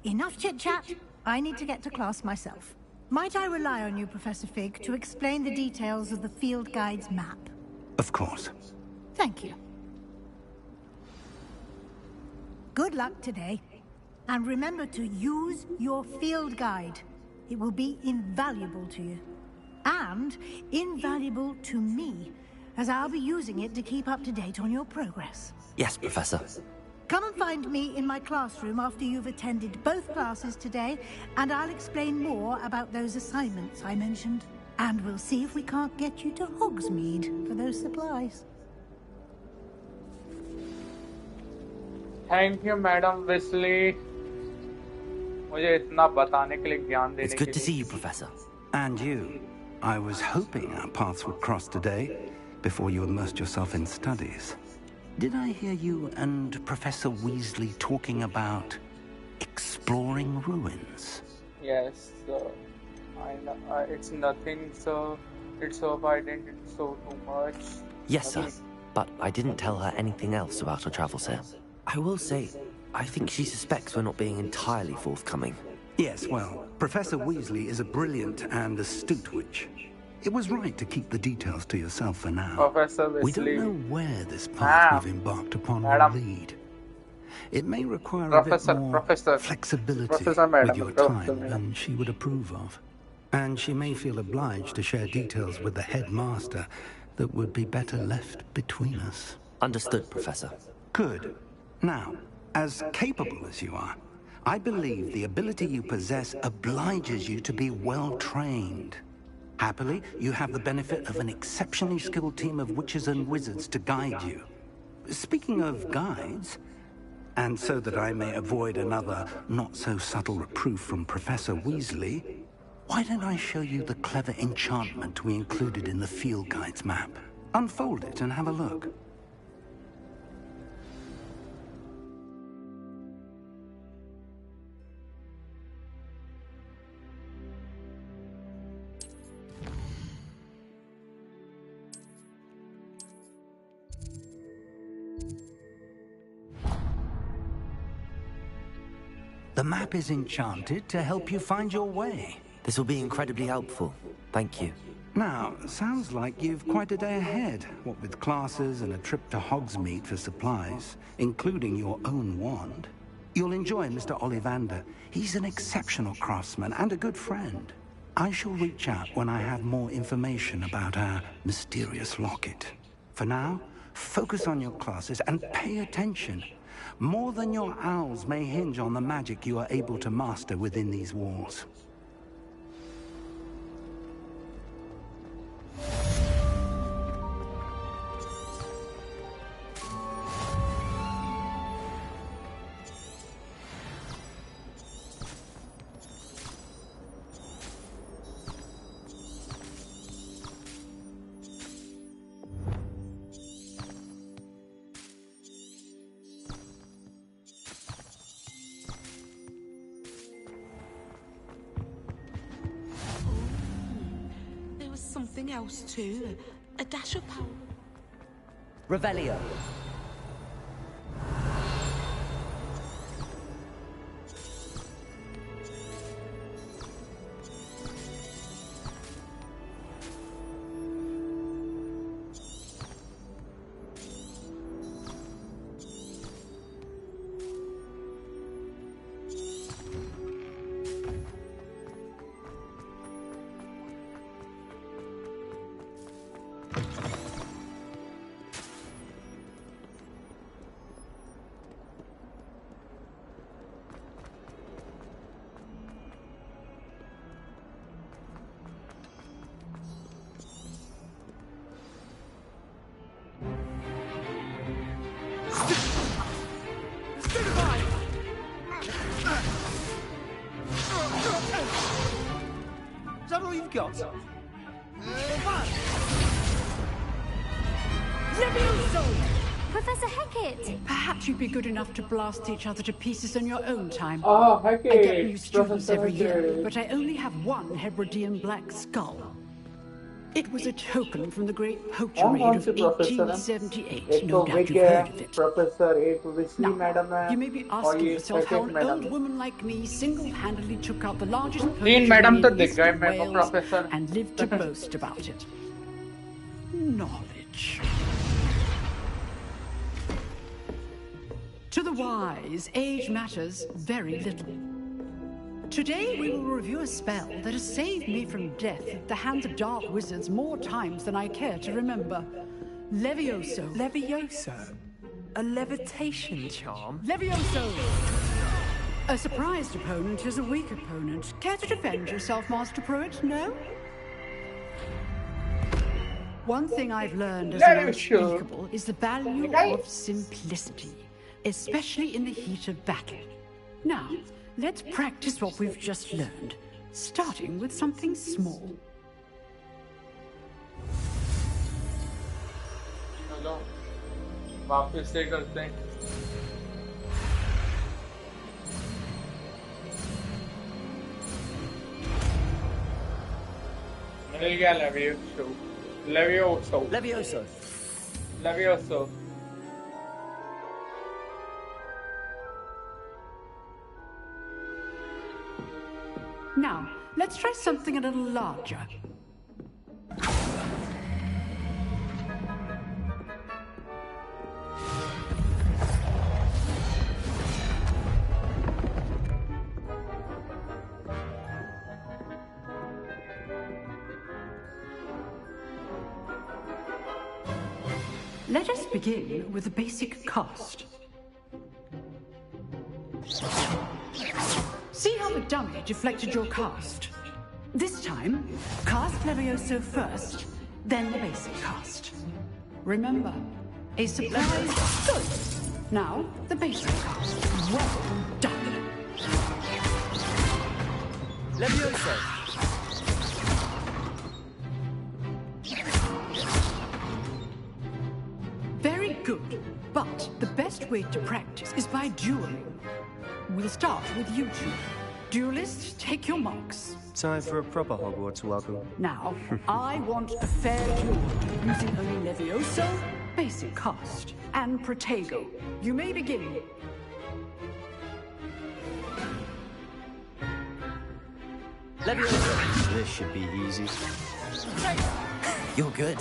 Enough chit-chat. I need to get to class myself. Might I rely on you, Professor Fig, to explain the details of the field guide's map? Of course. Thank you. Good luck today. And remember to use your field guide. It will be invaluable to you. And invaluable to me, as I'll be using it to keep up to date on your progress. Yes, Professor. Come and find me in my classroom after you've attended both classes today, and I'll explain more about those assignments I mentioned. And we'll see if we can't get you to Hogsmeade for those supplies. Thank you, Madam Weasley. मुझे इतना बताने के लिए ज्ञान देने It's good to see you, Professor. And you. I was hoping our paths would cross today, before you immersed yourself in studies. Did I hear you and Professor Weasley talking about exploring ruins? Yes, sir. It's nothing, sir. It's so avoidant, it's so too much. Yes, sir. But I didn't tell her anything else about our travels here. I will say, I think she suspects we're not being entirely forthcoming. Yes, well, Professor Weasley is a brilliant and astute witch. It was right to keep the details to yourself for now. Professor Weasley. We don't know where this path we've embarked upon will lead. It may require a bit more flexibility with your time than she would approve of. And she may feel obliged to share details with the headmaster that would be better left between us. Understood, Professor. Good. Now, as capable as you are, I believe the ability you possess obliges you to be well-trained. Happily, you have the benefit of an exceptionally skilled team of witches and wizards to guide you. Speaking of guides, and so that I may avoid another not-so-subtle reproof from Professor Weasley, why don't I show you the clever enchantment we included in the field guide's map? Unfold it and have a look. The map is enchanted to help you find your way. This will be incredibly helpful. Thank you. Now, sounds like you've quite a day ahead, what with classes and a trip to Hogsmeade for supplies, including your own wand. You'll enjoy Mr. Ollivander. He's an exceptional craftsman and a good friend. I shall reach out when I have more information about our mysterious locket. For now, focus on your classes and pay attention. More than your owls may hinge on the magic you are able to master within these walls. Something else too. A dash of power. Revelio. Is that all you've got? Professor Hecat! Perhaps you'd be good enough to blast each other to pieces in your own time. Oh, Hecat! I get new students Professor every year, Hecat. but I only have one Hebridean black skull. It was a token from the great poacher raid of 1878. No doubt you've heard of it. Professor Weasley, madam है You may be और asking ये yourself how Hecat an madam old है. woman like me single-handedly took out the largest तीन poacher madam raid तो in दिख गए Eastern मेरे को Wales professor. and lived to boast about it. Knowledge. To the wise, age matters very little. Today we will review a spell that has saved me from death at the hands of dark wizards more times than I care to remember. Levioso. Levioso? A levitation charm? Levioso! A surprised opponent is a weak opponent. Care to defend yourself, Master Pruitt? No? One thing I've learned as an unspeakable is the value of simplicity, especially in the heat of battle. Now, let's practice what we've just learned, starting with something small. चलो वापस से करते हैं. मिल गया लेवियोसो लेवियोसो Levioso. लेवियोसो Now, let's try something a little larger. Let us begin with the basic cast. See how the dummy deflected your cast? This time, cast Levioso first, then the basic cast. Remember, a surprise. Good. Now, the basic cast. Well done. Levioso. Very good. But the best way to practice is by dueling. We'll start with you two. Duelists, take your marks. Time for a proper Hogwarts welcome. Now, I want a fair duel using only Levioso, basic cast, and Protego. You may begin. Levioso. This should be easy. You're good.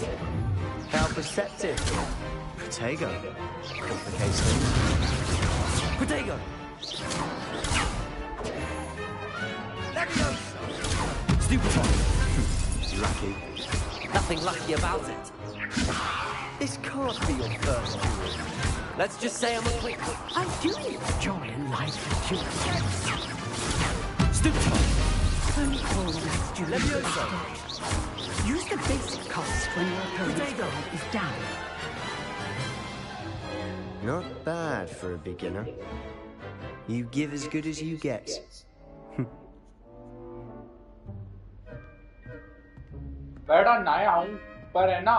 How perceptive. Protego. Complicates things. Protego. Stupefy. Lucky. Nothing lucky about it. This can't be your first duel. Let's just say I'm a quick. I do enjoy a lively duel. Stupefy. Only all nice duels. Levioso. Use the basic cast when your opponent's guard is down. Not bad for a beginner. You give as good as you get. बेटा नया हूँ पर है ना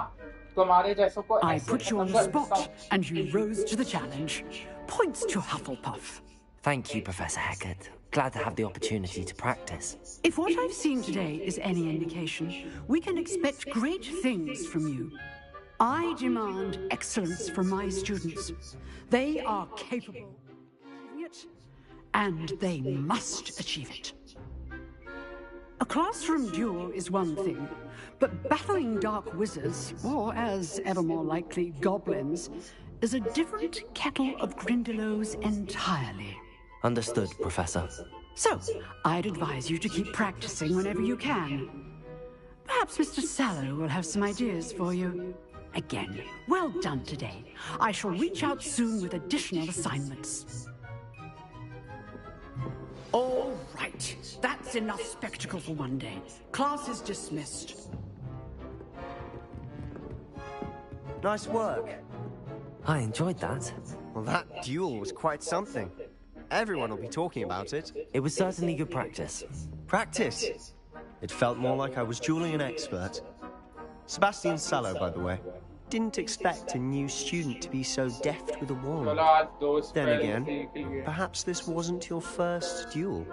तुम्हारे जैसों को I put you on the spot, and you rose to the challenge. Points to Hufflepuff. Thank you, Professor Hecat. Glad to have the opportunity to practice. If what I've seen today is any indication, we can expect great things from you. I demand excellence from my students. They are capable of achieving it, and they must achieve it. A classroom duel is one thing, but battling dark wizards, or as ever more likely, goblins, is a different kettle of Grindylows entirely. Understood, Professor. So, I'd advise you to keep practicing whenever you can. Perhaps Mr. Sallow will have some ideas for you. Again, well done today. I shall reach out soon with additional assignments. All right, that's enough spectacle for one day. Class is dismissed. Nice work. I enjoyed that. Well, that duel was quite something. Everyone will be talking about it. It was certainly good practice. Practice? It felt more like I was dueling an expert. Sebastian Sallow, by the way. Didn't expect a new student to be so deft with a wand. Then again, perhaps this wasn't your first duel.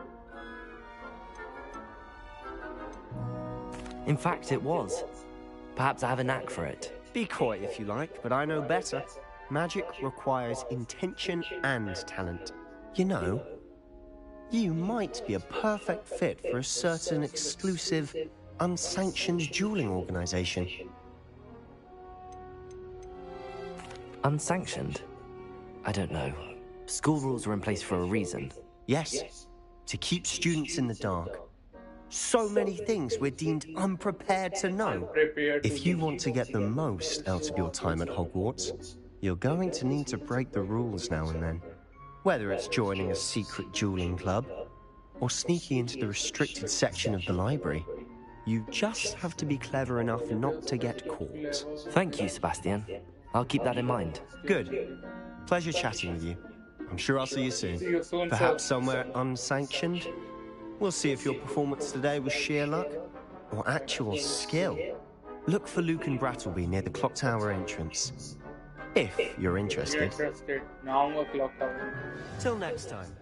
In fact, it was. Perhaps I have a knack for it. Be coy if you like, but I know better. Magic requires intention and talent. You know, you might be a perfect fit for a certain exclusive, unsanctioned dueling organization. Unsanctioned? I don't know. School rules are in place for a reason. Yes, to keep students in the dark. So many things we're deemed unprepared to know. If you want to get the most out of your time at Hogwarts, you're going to need to break the rules now and then. Whether it's joining a secret dueling club, or sneaking into the restricted section of the library, you just have to be clever enough not to get caught. Thank you, Sebastian. I'll keep that in mind. Good. Pleasure chatting with you. I'm sure I'll see you soon. Perhaps somewhere unsanctioned? We'll see if your performance today was sheer luck or actual skill. Look for Luke and Brattleby near the clock tower entrance. If you're interested. Till next time.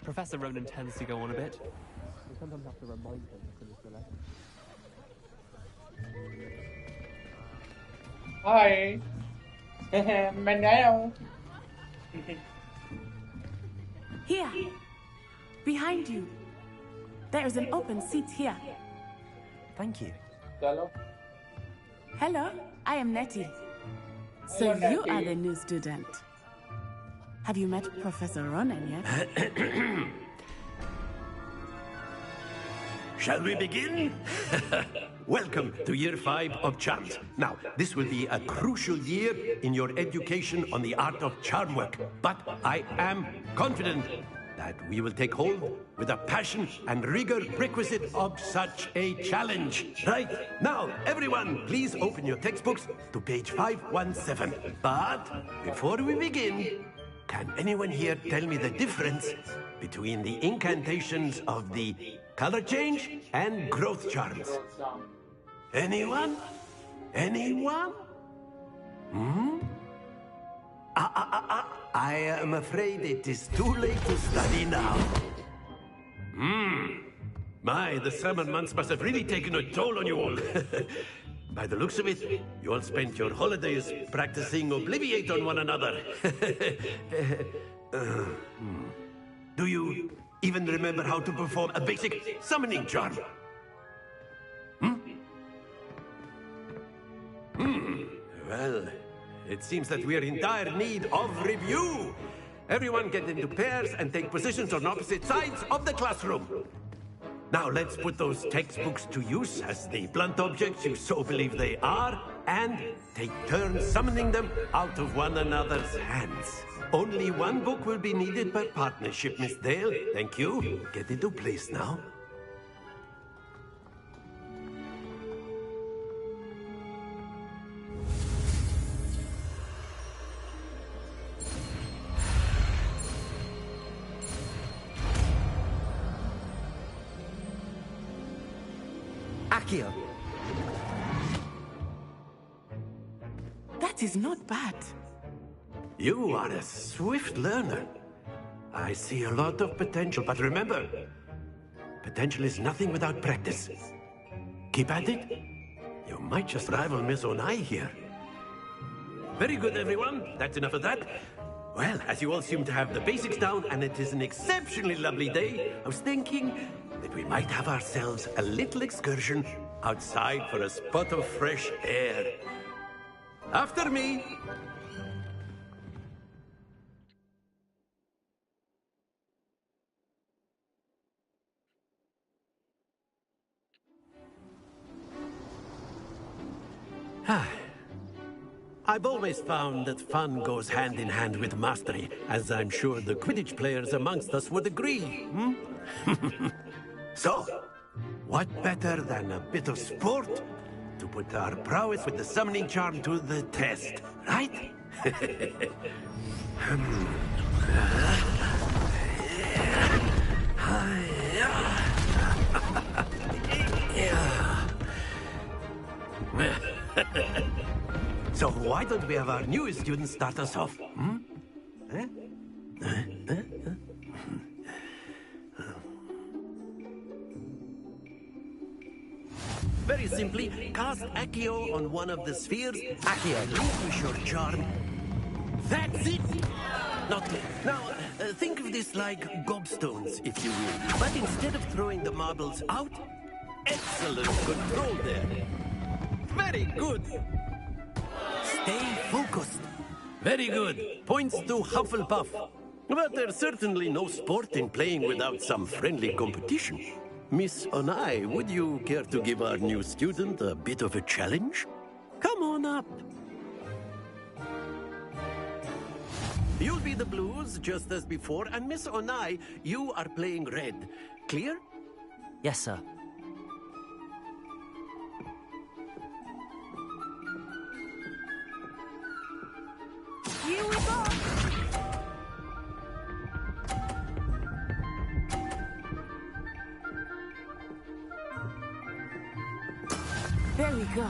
Professor Ronan tends to go on a bit. We sometimes have to remind him to finish the lesson. Hi. मैं नया हूँ. Here. Behind you. There is an open seat here. Thank you. चलो. Hello, I am Nettie. So Hello, you are Nettie. the new student. Have you met Professor Ronan yet? Shall we begin? Welcome to Year 5 of Charms. Now, this will be a crucial year in your education on the art of charm work. But I am confident that we will take hold with the passion and rigor requisite of such a challenge. Right, now, everyone, please open your textbooks to page 517. But before we begin, can anyone here tell me the difference between the incantations of the color change and growth charms? Anyone? Anyone? Hmm? I am afraid it is too late to study now. My, the summer months must have really taken a toll on you all. By the looks of it, you all spent your holidays practicing Obliviate on one another. Do you even remember how to perform a basic summoning charm? Well, it seems that we are in dire need of review. Everyone get into pairs and take positions on opposite sides of the classroom. Now let's put those textbooks to use as the blunt objects you so believe they are, and take turns summoning them out of one another's hands. Only one book will be needed per partnership, Miss Dale. Thank you. Get into place now. Accio. That is not bad. You are a swift learner. I see a lot of potential, but remember, potential is nothing without practice. Keep at it. You might just rival Miss Onai here. Very good, everyone. That's enough of that. Well, as you all seem to have the basics down, and it is an exceptionally lovely day, I was thinking that we might have ourselves a little excursion outside for a spot of fresh air. After me. I've always found that fun goes hand in hand with mastery, as I'm sure the Quidditch players amongst us would agree. So, what better than a bit of sport to put our prowess with the summoning charm to the test, right? So why don't we have our newest student start us off? Very simply, cast Accio on one of the spheres. Accio, relinquish your charm. That's it! Now, think of this like gobstones, if you will. But instead of throwing the marbles out, excellent control there. Very good. Stay focused. Very good. Points to Hufflepuff. But there's certainly no sport in playing without some friendly competition. Miss Onai, would you care to give our new student a bit of a challenge? Come on up. You'll be the blues, just as before, and Miss Onai, you are playing red. Clear? Yes, sir. Here we go. There we go.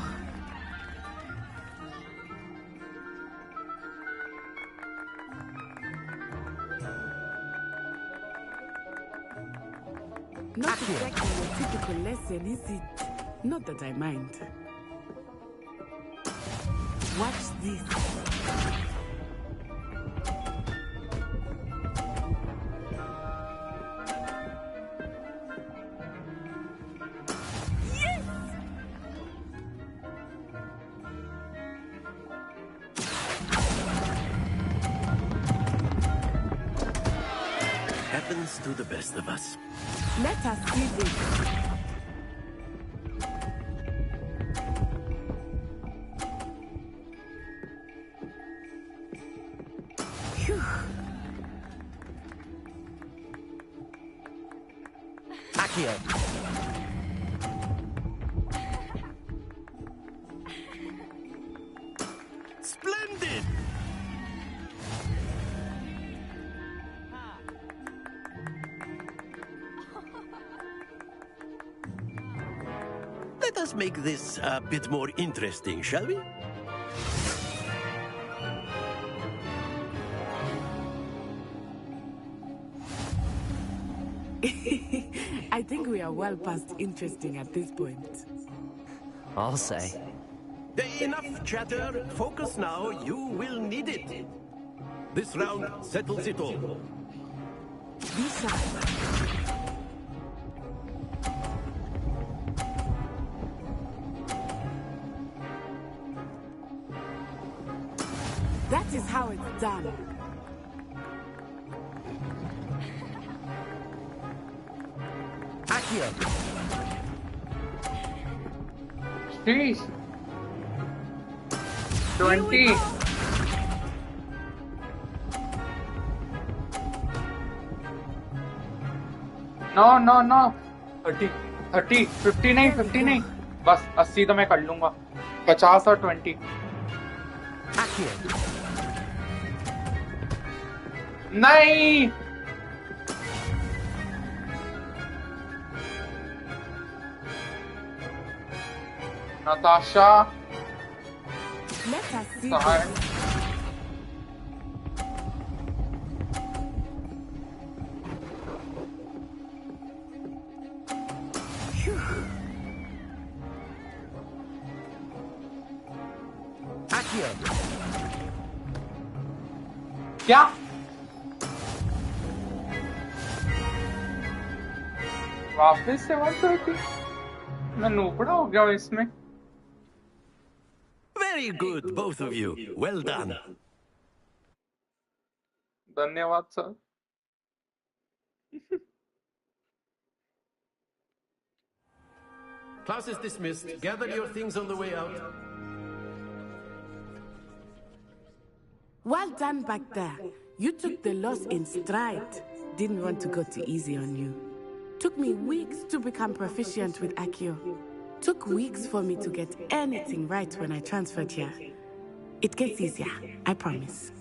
Not exactly a typical lesson, is it? Not that I mind. Watch this. Happens to the best of us. Let us see this. Phew. Accio. Splendid! Let us make this a bit more interesting, shall we? I think we are well past interesting at this point. I'll say. Enough chatter. Focus now. You will need it. This round settles it all. Be sharp. That is how it's done. Accio. Jeez. 20. No. 30, 59, 59. बस 80 तो मैं कर लूंगा. 50 और 20. नहीं. Natasha. Let us see. Accio. क्या? वापस से 130. मैं नूबड़ा हो गया इसमें. Very good, both of you. Well done. धन्यवाद sir. Class is dismissed. Gather your things on the way out. Well done back there. You took the loss in stride. Didn't want to go too easy on you. Took me weeks to become proficient with Accio. Took weeks for me to get anything right when I transferred here. It gets easier, I promise.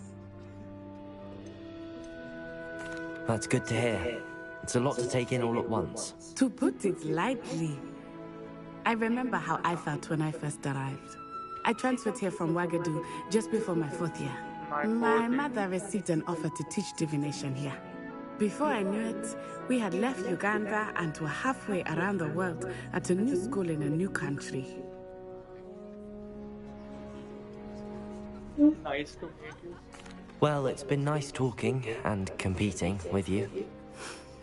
That's good to hear. It's a lot to take in all at once. To put it lightly, I remember how I felt when I first arrived. I transferred here from Wagadu just before my 4th year. My mother received an offer to teach divination here. Before I knew it, we had left Uganda and were halfway around the world at a new school in a new country. Nice to meet you. Well, it's been nice talking and competing with you.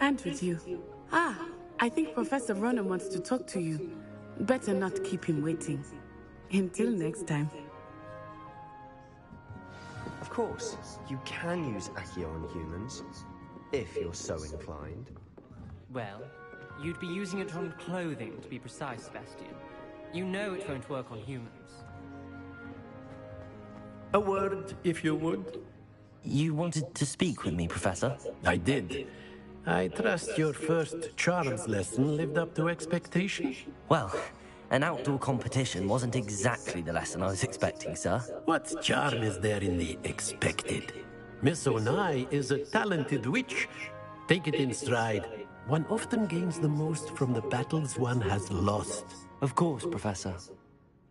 And with you. I think Professor Ronan wants to talk to you. Better not keep him waiting. Until next time. Of course, you can use Accio on humans, if you're so inclined. Well, you'd be using it on clothing, to be precise, Sebastian. You know it won't work on humans. A word, if you would. You wanted to speak with me, Professor? I did. I trust your first charms lesson lived up to expectation. Well, an outdoor competition wasn't exactly the lesson I was expecting, sir. What charm is there in the expected? Miss Onai is a talented witch. Take it in stride. One often gains the most from the battles one has lost. Of course, Professor.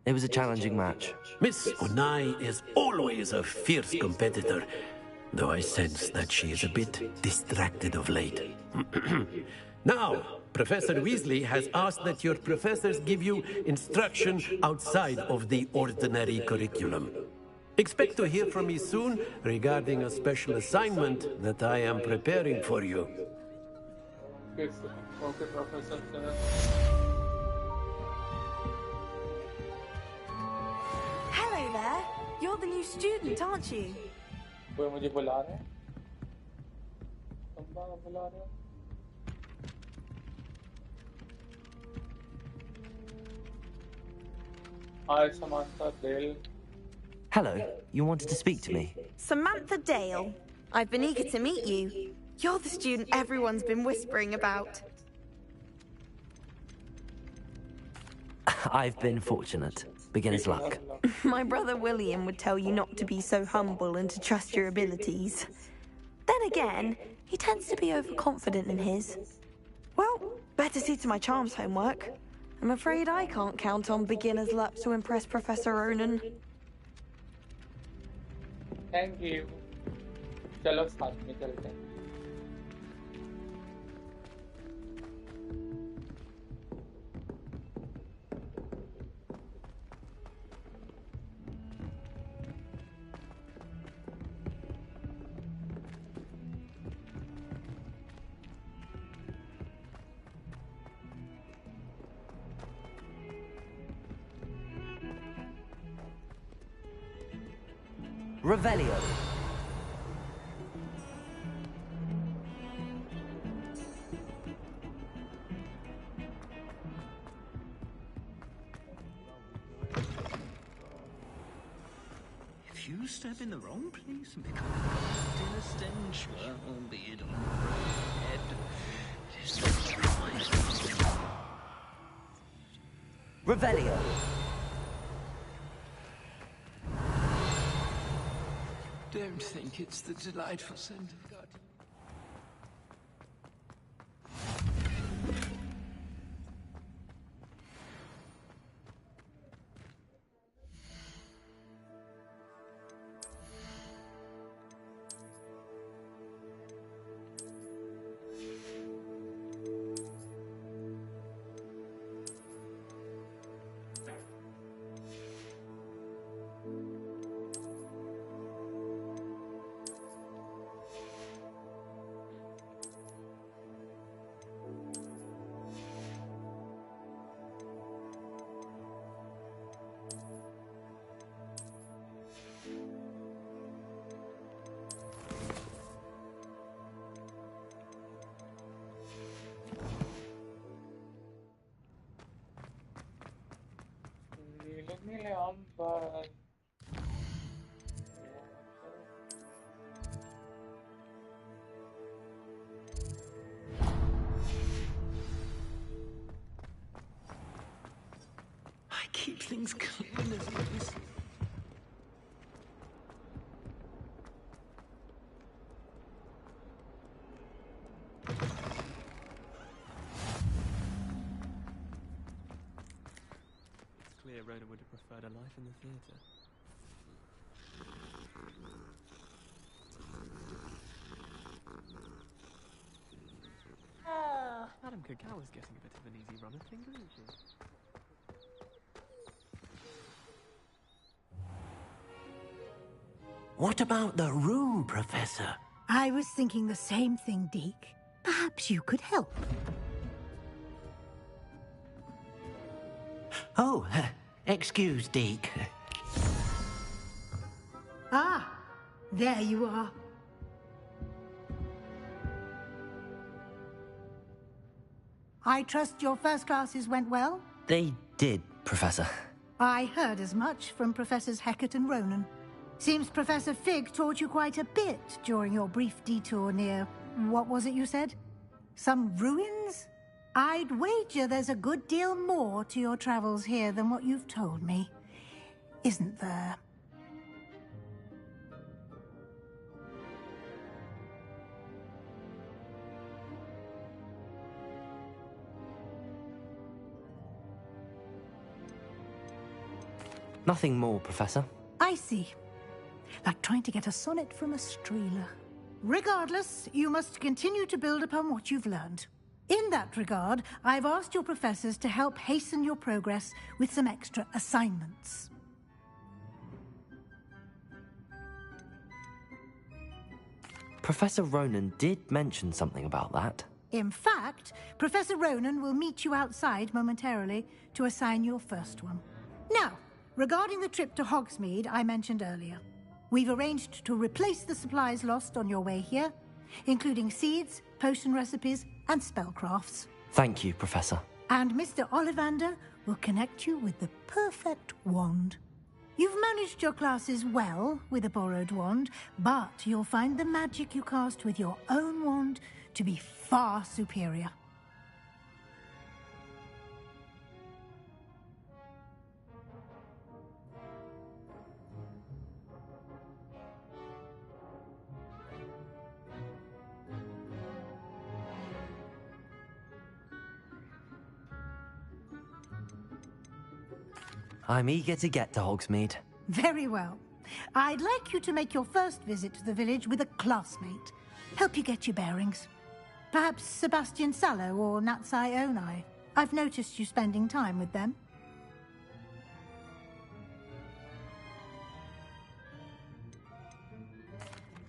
It was a challenging match. Miss Onai is always a fierce competitor, though I sense that she is a bit distracted of late. Now, Professor Weasley has asked that your professors give you instruction outside of the ordinary curriculum. Expect to hear from me soon regarding a special assignment that I am preparing for you. Okay, okay, Professor sir. Hello there. You're the new student, aren't you? कोई मुझे बुला रहा है? तुम बाहर बुला रहे हो? Hi, Samantha Dale. Hello, you wanted to speak to me? Samantha Dale. I've been eager to meet you. You're the student everyone's been whispering about. I've been fortunate. Beginner's luck. My brother William would tell you not to be so humble and to trust your abilities. Then again, he tends to be overconfident in his. Well, better see to my charms homework. I'm afraid I can't count on beginner's luck to impress Professor Ronan. Thank you. चलो साथ में चलते हैं. Revelio. If you step in the wrong place and become wrapped in a stench, well, albeit on your head, it is not Revelio. Don't think it's the delightful scent of God. I keep things clean as always. It's clear Rhoda would have preferred a life in the theatre. Madame Kagawa's getting a bit of an easy run of things, isn't she? What about the room, Professor? I was thinking the same thing, Deke. Perhaps you could help. Oh, excuse, Deke. Ah, there you are. I trust your first classes went well? They did, Professor. I heard as much from Professors Hecat and Ronan. Seems Professor Fig taught you quite a bit during your brief detour near... what was it you said? Some ruins? I'd wager there's a good deal more to your travels here than what you've told me. Isn't there? Nothing more, Professor. I see. Like trying to get a sonnet from a streeler. Regardless, you must continue to build upon what you've learned. In that regard, I've asked your professors to help hasten your progress with some extra assignments. Professor Ronan did mention something about that. In fact, Professor Ronan will meet you outside momentarily to assign your first one. Now, regarding the trip to Hogsmeade I mentioned earlier, we've arranged to replace the supplies lost on your way here, including seeds, potion recipes, and spellcrafts. Thank you, Professor. And Mr. Ollivander will connect you with the perfect wand. You've managed your classes well with a borrowed wand, but you'll find the magic you cast with your own wand to be far superior. I'm eager to get to Hogsmeade. Very well. I'd like you to make your first visit to the village with a classmate. Help you get your bearings. Perhaps Sebastian Sallow or Natsai Onai. I've noticed you spending time with them.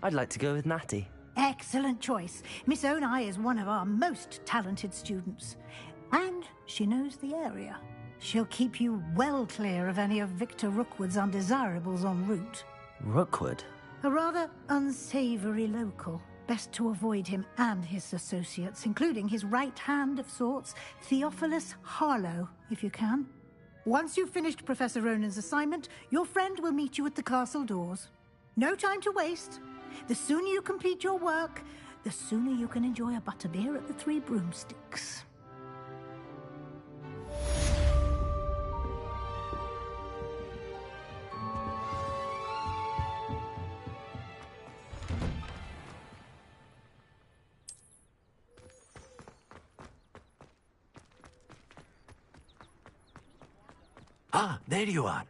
I'd like to go with Natty. Excellent choice. Miss Onai is one of our most talented students. And she knows the area. She'll keep you well clear of any of Victor Rookwood's undesirables en route. Rookwood? A rather unsavory local. Best to avoid him and his associates, including his right hand of sorts, Theophilus Harlow, if you can. Once you've finished Professor Ronan's assignment, your friend will meet you at the castle doors. No time to waste. The sooner you complete your work, the sooner you can enjoy a butterbeer at the Three Broomsticks. Ah, there you are.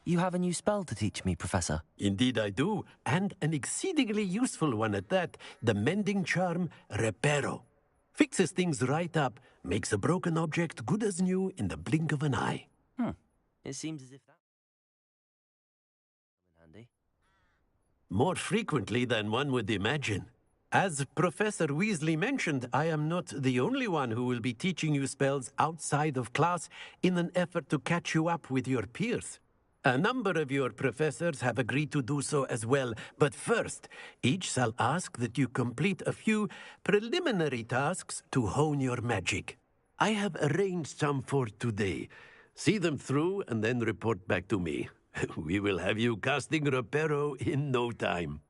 You have a new spell to teach me, Professor. Indeed I do, and an exceedingly useful one at that. The mending charm, Reparo. Fixes things right up, makes a broken object good as new in the blink of an eye. It seems as if that... handy. More frequently than one would imagine. As Professor Weasley mentioned, I am not the only one who will be teaching you spells outside of class in an effort to catch you up with your peers. A number of your professors have agreed to do so as well, but first, each shall ask that you complete a few preliminary tasks to hone your magic. I have arranged some for today. See them through and then report back to me. We will have you casting Reparo in no time.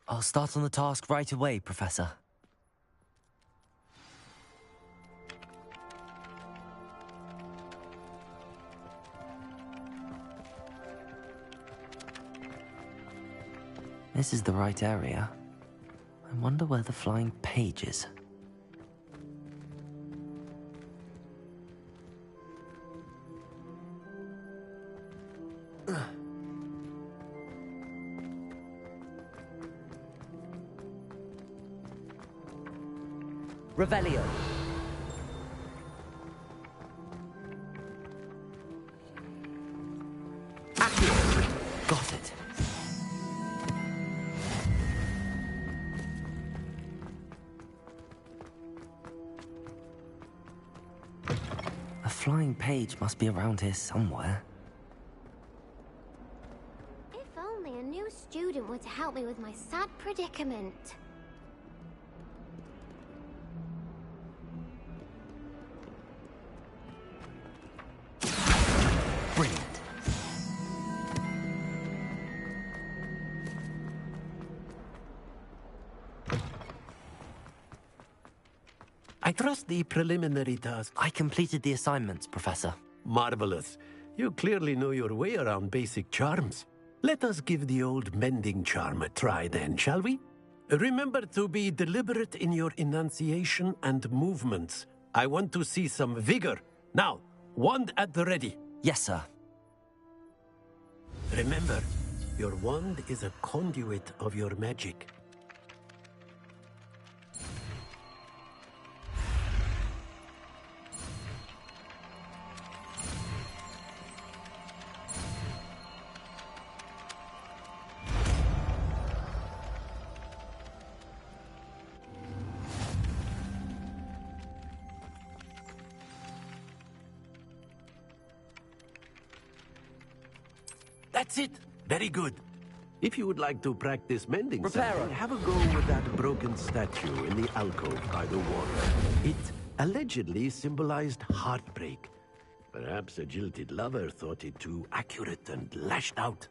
I'll start on the task right away, Professor. This is the right area. I wonder where the flying page is. Revelio. Accio. Got it. A flying page must be around here somewhere. If only a new student were to help me with my sad predicament. Brilliant. I trust the preliminary task. I completed the assignments, Professor. Marvelous. You clearly know your way around basic charms. Let us give the old mending charm a try then, shall we? Remember to be deliberate in your enunciation and movements. I want to see some vigor. Now, wand at the ready. Yes, sir. Remember, your wand is a conduit of your magic. That's it. Very good. If you would like to practice mending Repairer. something, have a go with that broken statue in the alcove by the water. It allegedly symbolized heartbreak. Perhaps a jilted lover thought it too accurate and lashed out.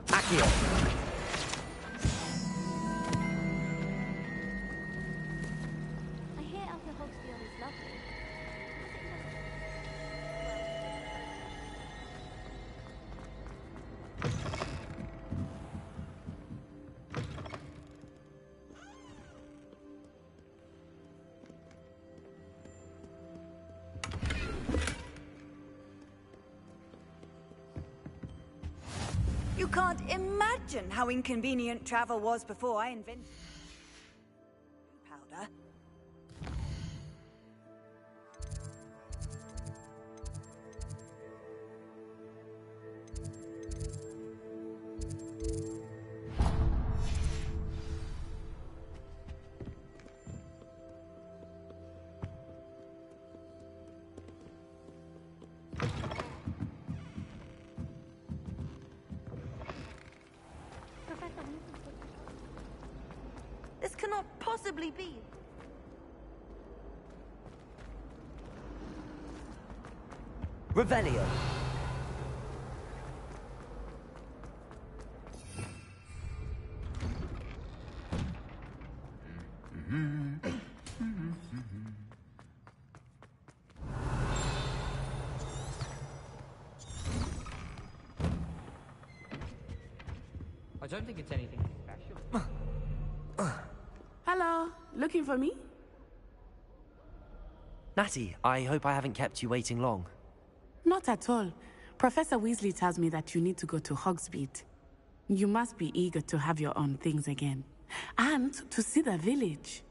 I hear Alpha Hogsfield is lovely. You can't imagine how inconvenient travel was before I invented powder. This cannot possibly be. Revelio. I don't think it's anything special. Hello, looking for me? Natty, I hope I haven't kept you waiting long. Not at all. Professor Weasley tells me that you need to go to Hogsmeade. You must be eager to have your own things again. And to see the village.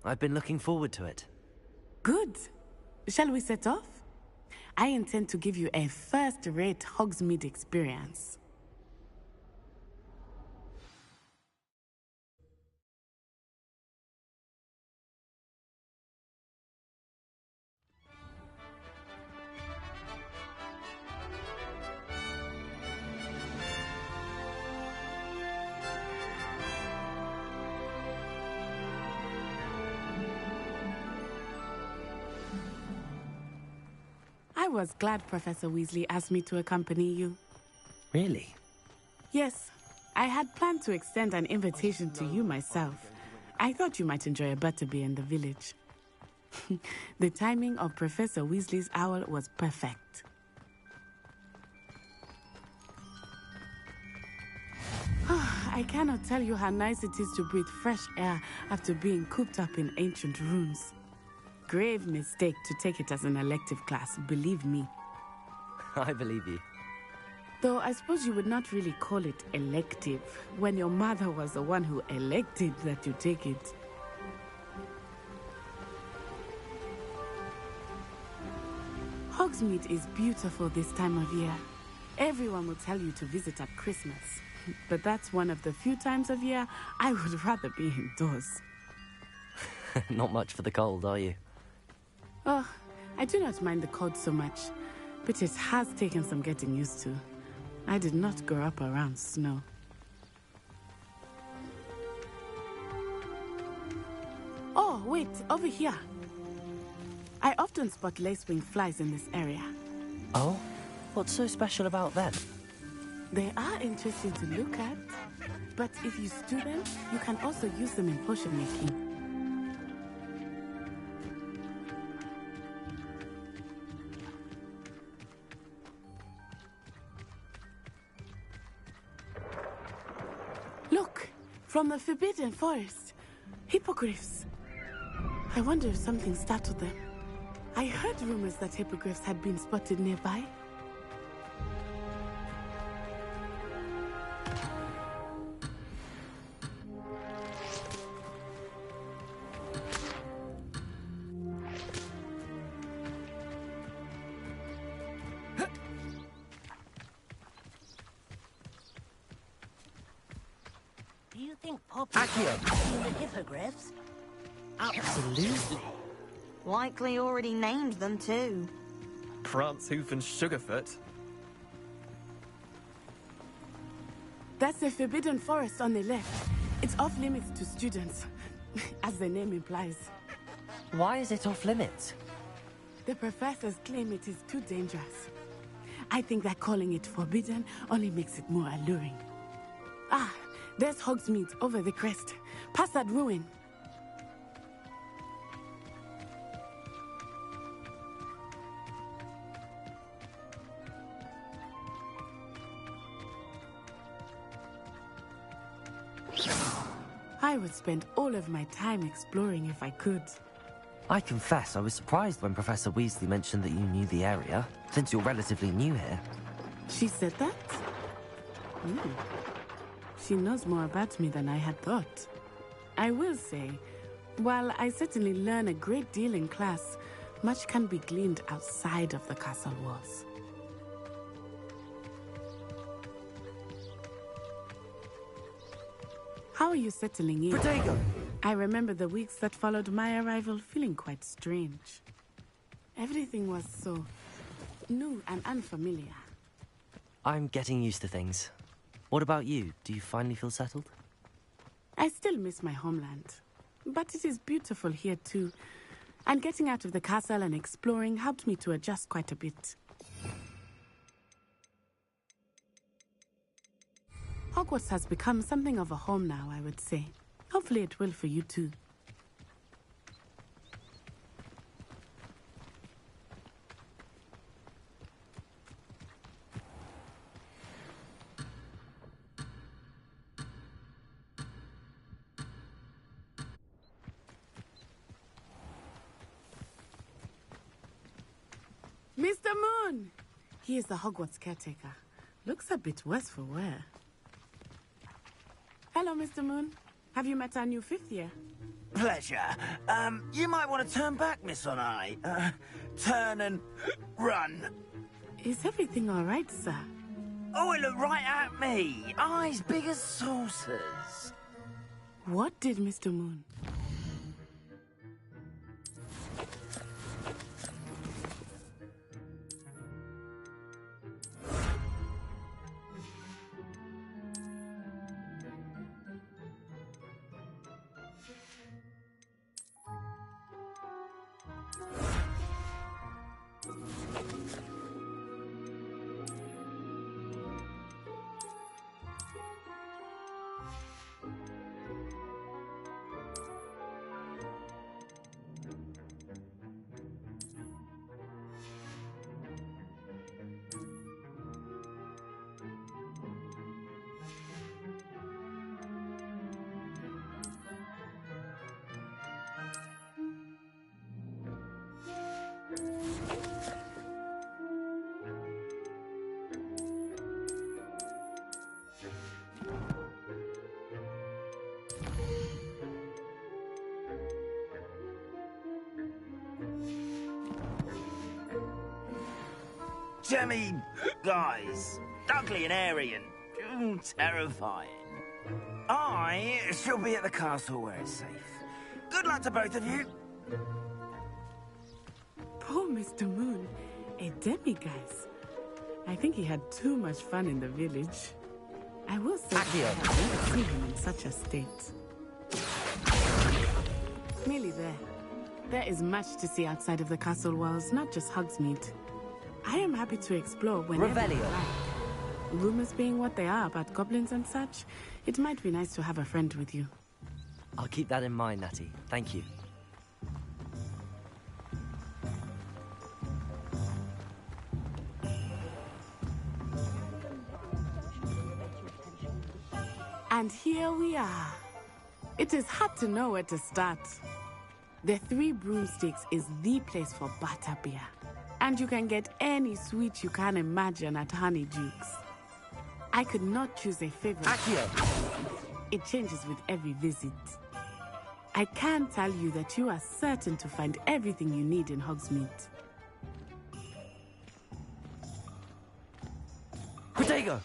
I've been looking forward to it. Good. Shall we set off? I intend to give you a first-rate Hogsmeade experience. I was glad Professor Weasley asked me to accompany you. Really? Yes, I had planned to extend an invitation to you myself. I thought you might enjoy a butterbeer in the village. The timing of Professor Weasley's owl was perfect. I cannot tell you how nice it is to breathe fresh air after being cooped up in ancient rooms. Grave mistake to take it as an elective class, believe me. I believe you. Though I suppose you would not really call it elective when your mother was the one who elected that you take it. Hogsmeade is beautiful this time of year. Everyone will tell you to visit at Christmas. But that's one of the few times of year I would rather be indoors. Not much for the cold, are you? Oh, I do not mind the cold so much, but it has taken some getting used to. I did not grow up around snow. Oh, wait, over here. I often spot lacewing flies in this area. Oh? What's so special about them? They are interesting to look at, but if you stew them, you can also use them in potion making. Look, from the Forbidden Forest, hippogriffs. I wonder if something startled them. I heard rumors that hippogriffs had been spotted nearby. you think Poppy seen the hippogriffs? Absolutely. Likely already named them too. Prance, Hoof, and Sugarfoot. That's the Forbidden Forest on the left. It's off limits to students, as the name implies. Why is it off limits? The professors claim it is too dangerous. I think that calling it forbidden only makes it more alluring. Ah, there's Hogsmeade over the crest. Past that ruin. I would spend all of my time exploring if I could. I confess I was surprised when Professor Weasley mentioned that you knew the area, since you're relatively new here. She said that? She knows more about me than I had thought. I will say, while I certainly learn a great deal in class, much can be gleaned outside of the castle walls. How are you settling in? Protego! I remember the weeks that followed my arrival feeling quite strange. Everything was so new and unfamiliar. I'm getting used to things. What about you? Do you finally feel settled? I still miss my homeland, but it is beautiful here too. And getting out of the castle and exploring helped me to adjust quite a bit. Hogwarts has become something of a home now, I would say. Hopefully it will for you too. Mr. Moon! He is the Hogwarts caretaker. Looks a bit worse for wear. Hello, Mr. Moon. Have you met our new fifth year? Pleasure. You might want to turn back, Miss Onai. Turn and run. Is everything all right, sir? Oh, it looked right at me. Eyes big as saucers. What did Mr. Moon? Jemmy, guys, ugly and airy and terrifying. I shall be at the castle where it's safe. Good luck to both of you. Poor Mr. Moon, a demiguise. I think he had too much fun in the village. I will say I have never seen him in such a state. Nearly there. There is much to see outside of the castle walls, not just Hogsmeade. I am happy to explore whenever you like. Rumors being what they are about goblins and such, it might be nice to have a friend with you. I'll keep that in mind, Natty. Thank you. And here we are. It is hard to know where to start. The Three Broomsticks is the place for butterbeer. And you can get any sweet you can imagine at Honeydukes. I could not choose a favorite. It changes with every visit. I can tell you that you are certain to find everything you need in Hogsmeade. Protego!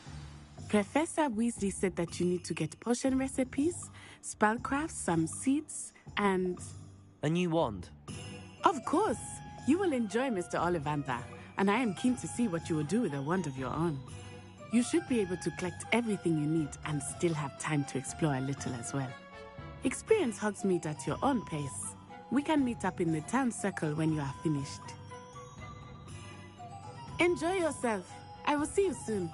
Professor Weasley said that you need to get potion recipes, spellcrafts, some seeds, and... A new wand. Of course! You will enjoy Mr. Ollivander, and I am keen to see what you will do with a wand of your own. You should be able to collect everything you need and still have time to explore a little as well. Experience Hogsmeade at your own pace. We can meet up in the town circle when you are finished. Enjoy yourself. I will see you soon.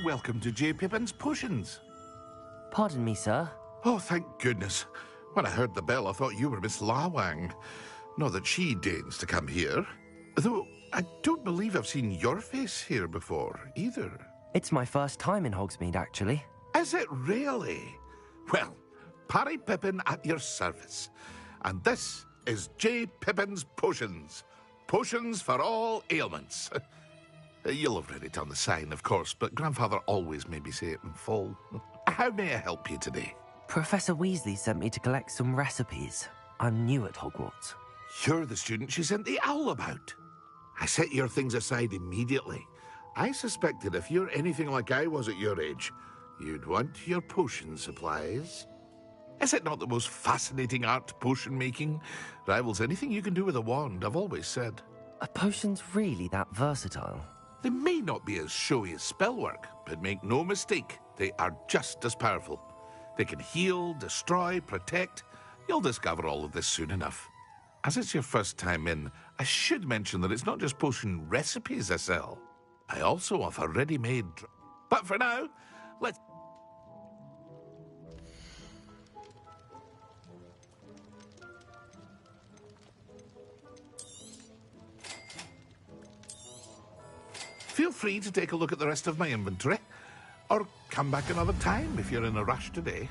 Welcome to J. Pippin's Potions. Pardon me, sir. Oh, thank goodness. When I heard the bell, I thought you were Miss Lawang. Not that she deigns to come here. Though I don't believe I've seen your face here before, either. It's my first time in Hogsmeade, actually. Is it really? Well, Parry Pippin at your service. And this is J. Pippin's Potions. Potions for all ailments. You'll have read it on the sign, of course, but Grandfather always made me say it in full. How may I help you today? Professor Weasley sent me to collect some recipes. I'm new at Hogwarts. You're the student she sent the owl about. I set your things aside immediately. I suspected if you're anything like I was at your age, you'd want your potion supplies. Is it not the most fascinating art, potion making? Rivals anything you can do with a wand, I've always said. Are potions really that versatile? They may not be as showy as spellwork, but make no mistake, they are just as powerful. They can heal, destroy, protect. You'll discover all of this soon enough. As it's your first time in, I should mention that it's not just potion recipes I sell. I also offer ready-made... But for now, let's... Feel free to take a look at the rest of my inventory, or come back another time if you're in a rush today.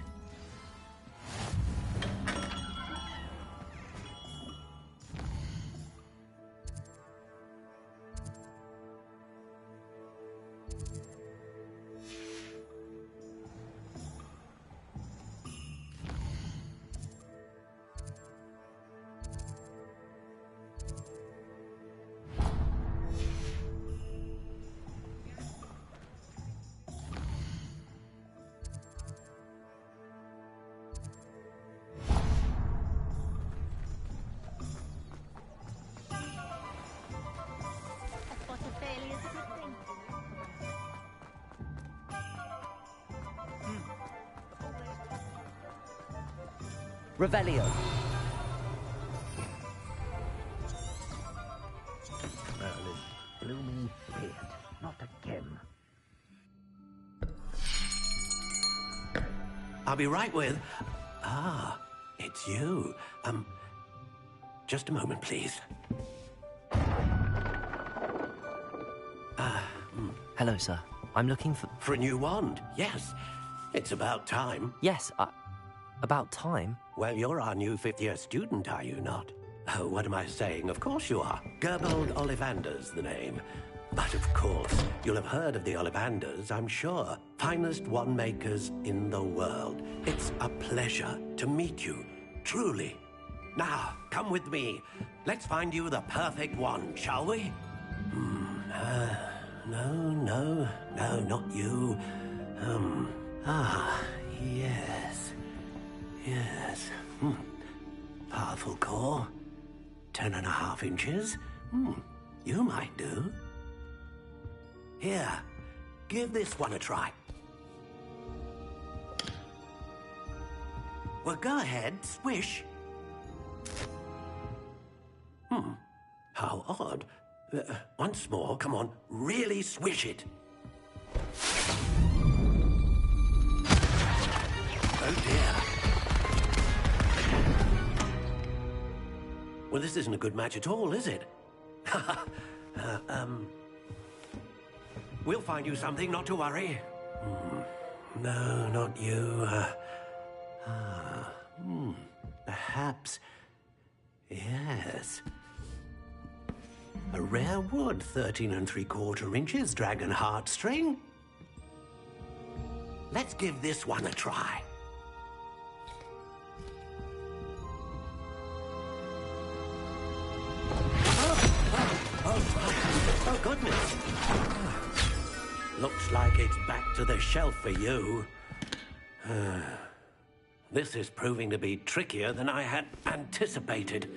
Revelio. Merlin, blooming beard, not again. I'll be right with... Ah, it's you. Just a moment, please. Hello, sir. I'm looking for... For a new wand, yes. It's about time. Yes, about time? Well, you're our new fifth-year student, are you not? Oh, what am I saying? Of course you are. Gerbold Ollivander's the name. But of course, you'll have heard of the Ollivanders, I'm sure. Finest wand makers in the world. It's a pleasure to meet you, truly. Now, come with me. Let's find you the perfect wand, shall we? No, not you. Yes. Yes. Powerful core. 10.5 inches. You might do. Here, give this one a try. Well, go ahead, swish. How odd. Once more, come on, really swish it. Oh dear. Well, this isn't a good match at all, is it? We'll find you something, not to worry. No, not you. Perhaps. Yes. A rare wood, 13 3/4 inches, dragon heartstring. Let's give this one a try. Oh, goodness. Looks like it's back to the shelf for you. This is proving to be trickier than I had anticipated.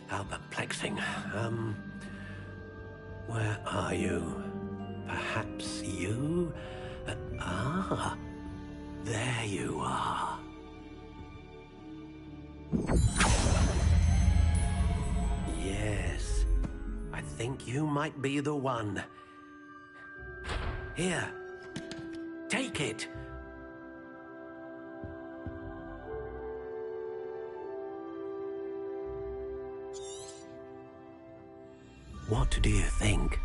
How perplexing. Where are you? Perhaps you? There you are. Yes, I think you might be the one. Here, take it. What do you think?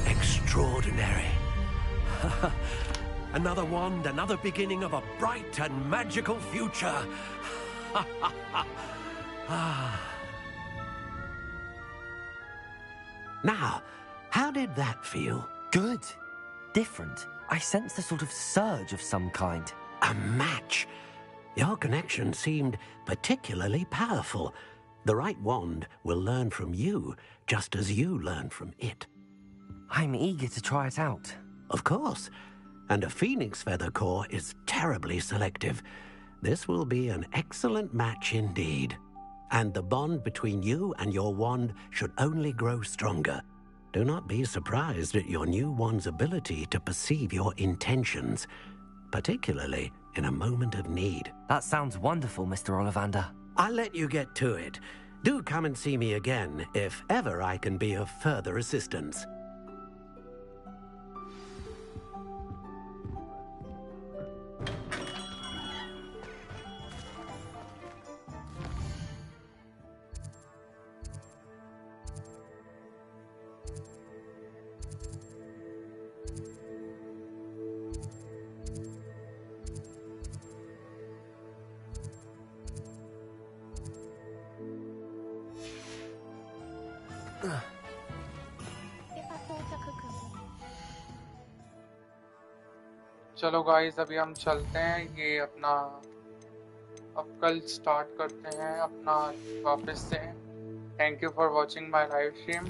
Extraordinary. Another wand, another beginning of a bright and magical future. Now, how did that feel? Good. Different. I sensed a sort of surge of some kind. A match. Your connection seemed particularly powerful. The right wand will learn from you, just as you learn from it. I'm eager to try it out. Of course. And a phoenix feather core is terribly selective. This will be an excellent match indeed. And the bond between you and your wand should only grow stronger. Do not be surprised at your new wand's ability to perceive your intentions, particularly in a moment of need. That sounds wonderful, Mr. Ollivander. I'll let you get to it. Do come and see me again if ever I can be of further assistance. चलो guys, अभी हम चलते हैं। ये अपना अब कल start करते हैं अपना वापस से। Thank you for watching my live stream.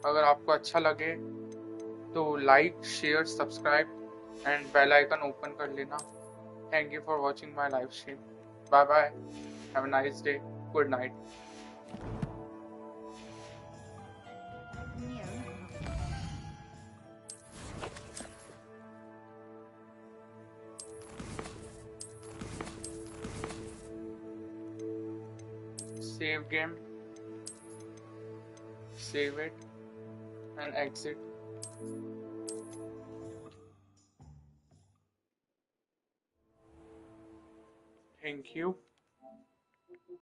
अगर आपको अच्छा लगे तो like, share, subscribe and bell icon open कर लेना। Thank you for watching my live stream. Bye bye, have a nice day, good night. Save game, save it and exit. Thank you.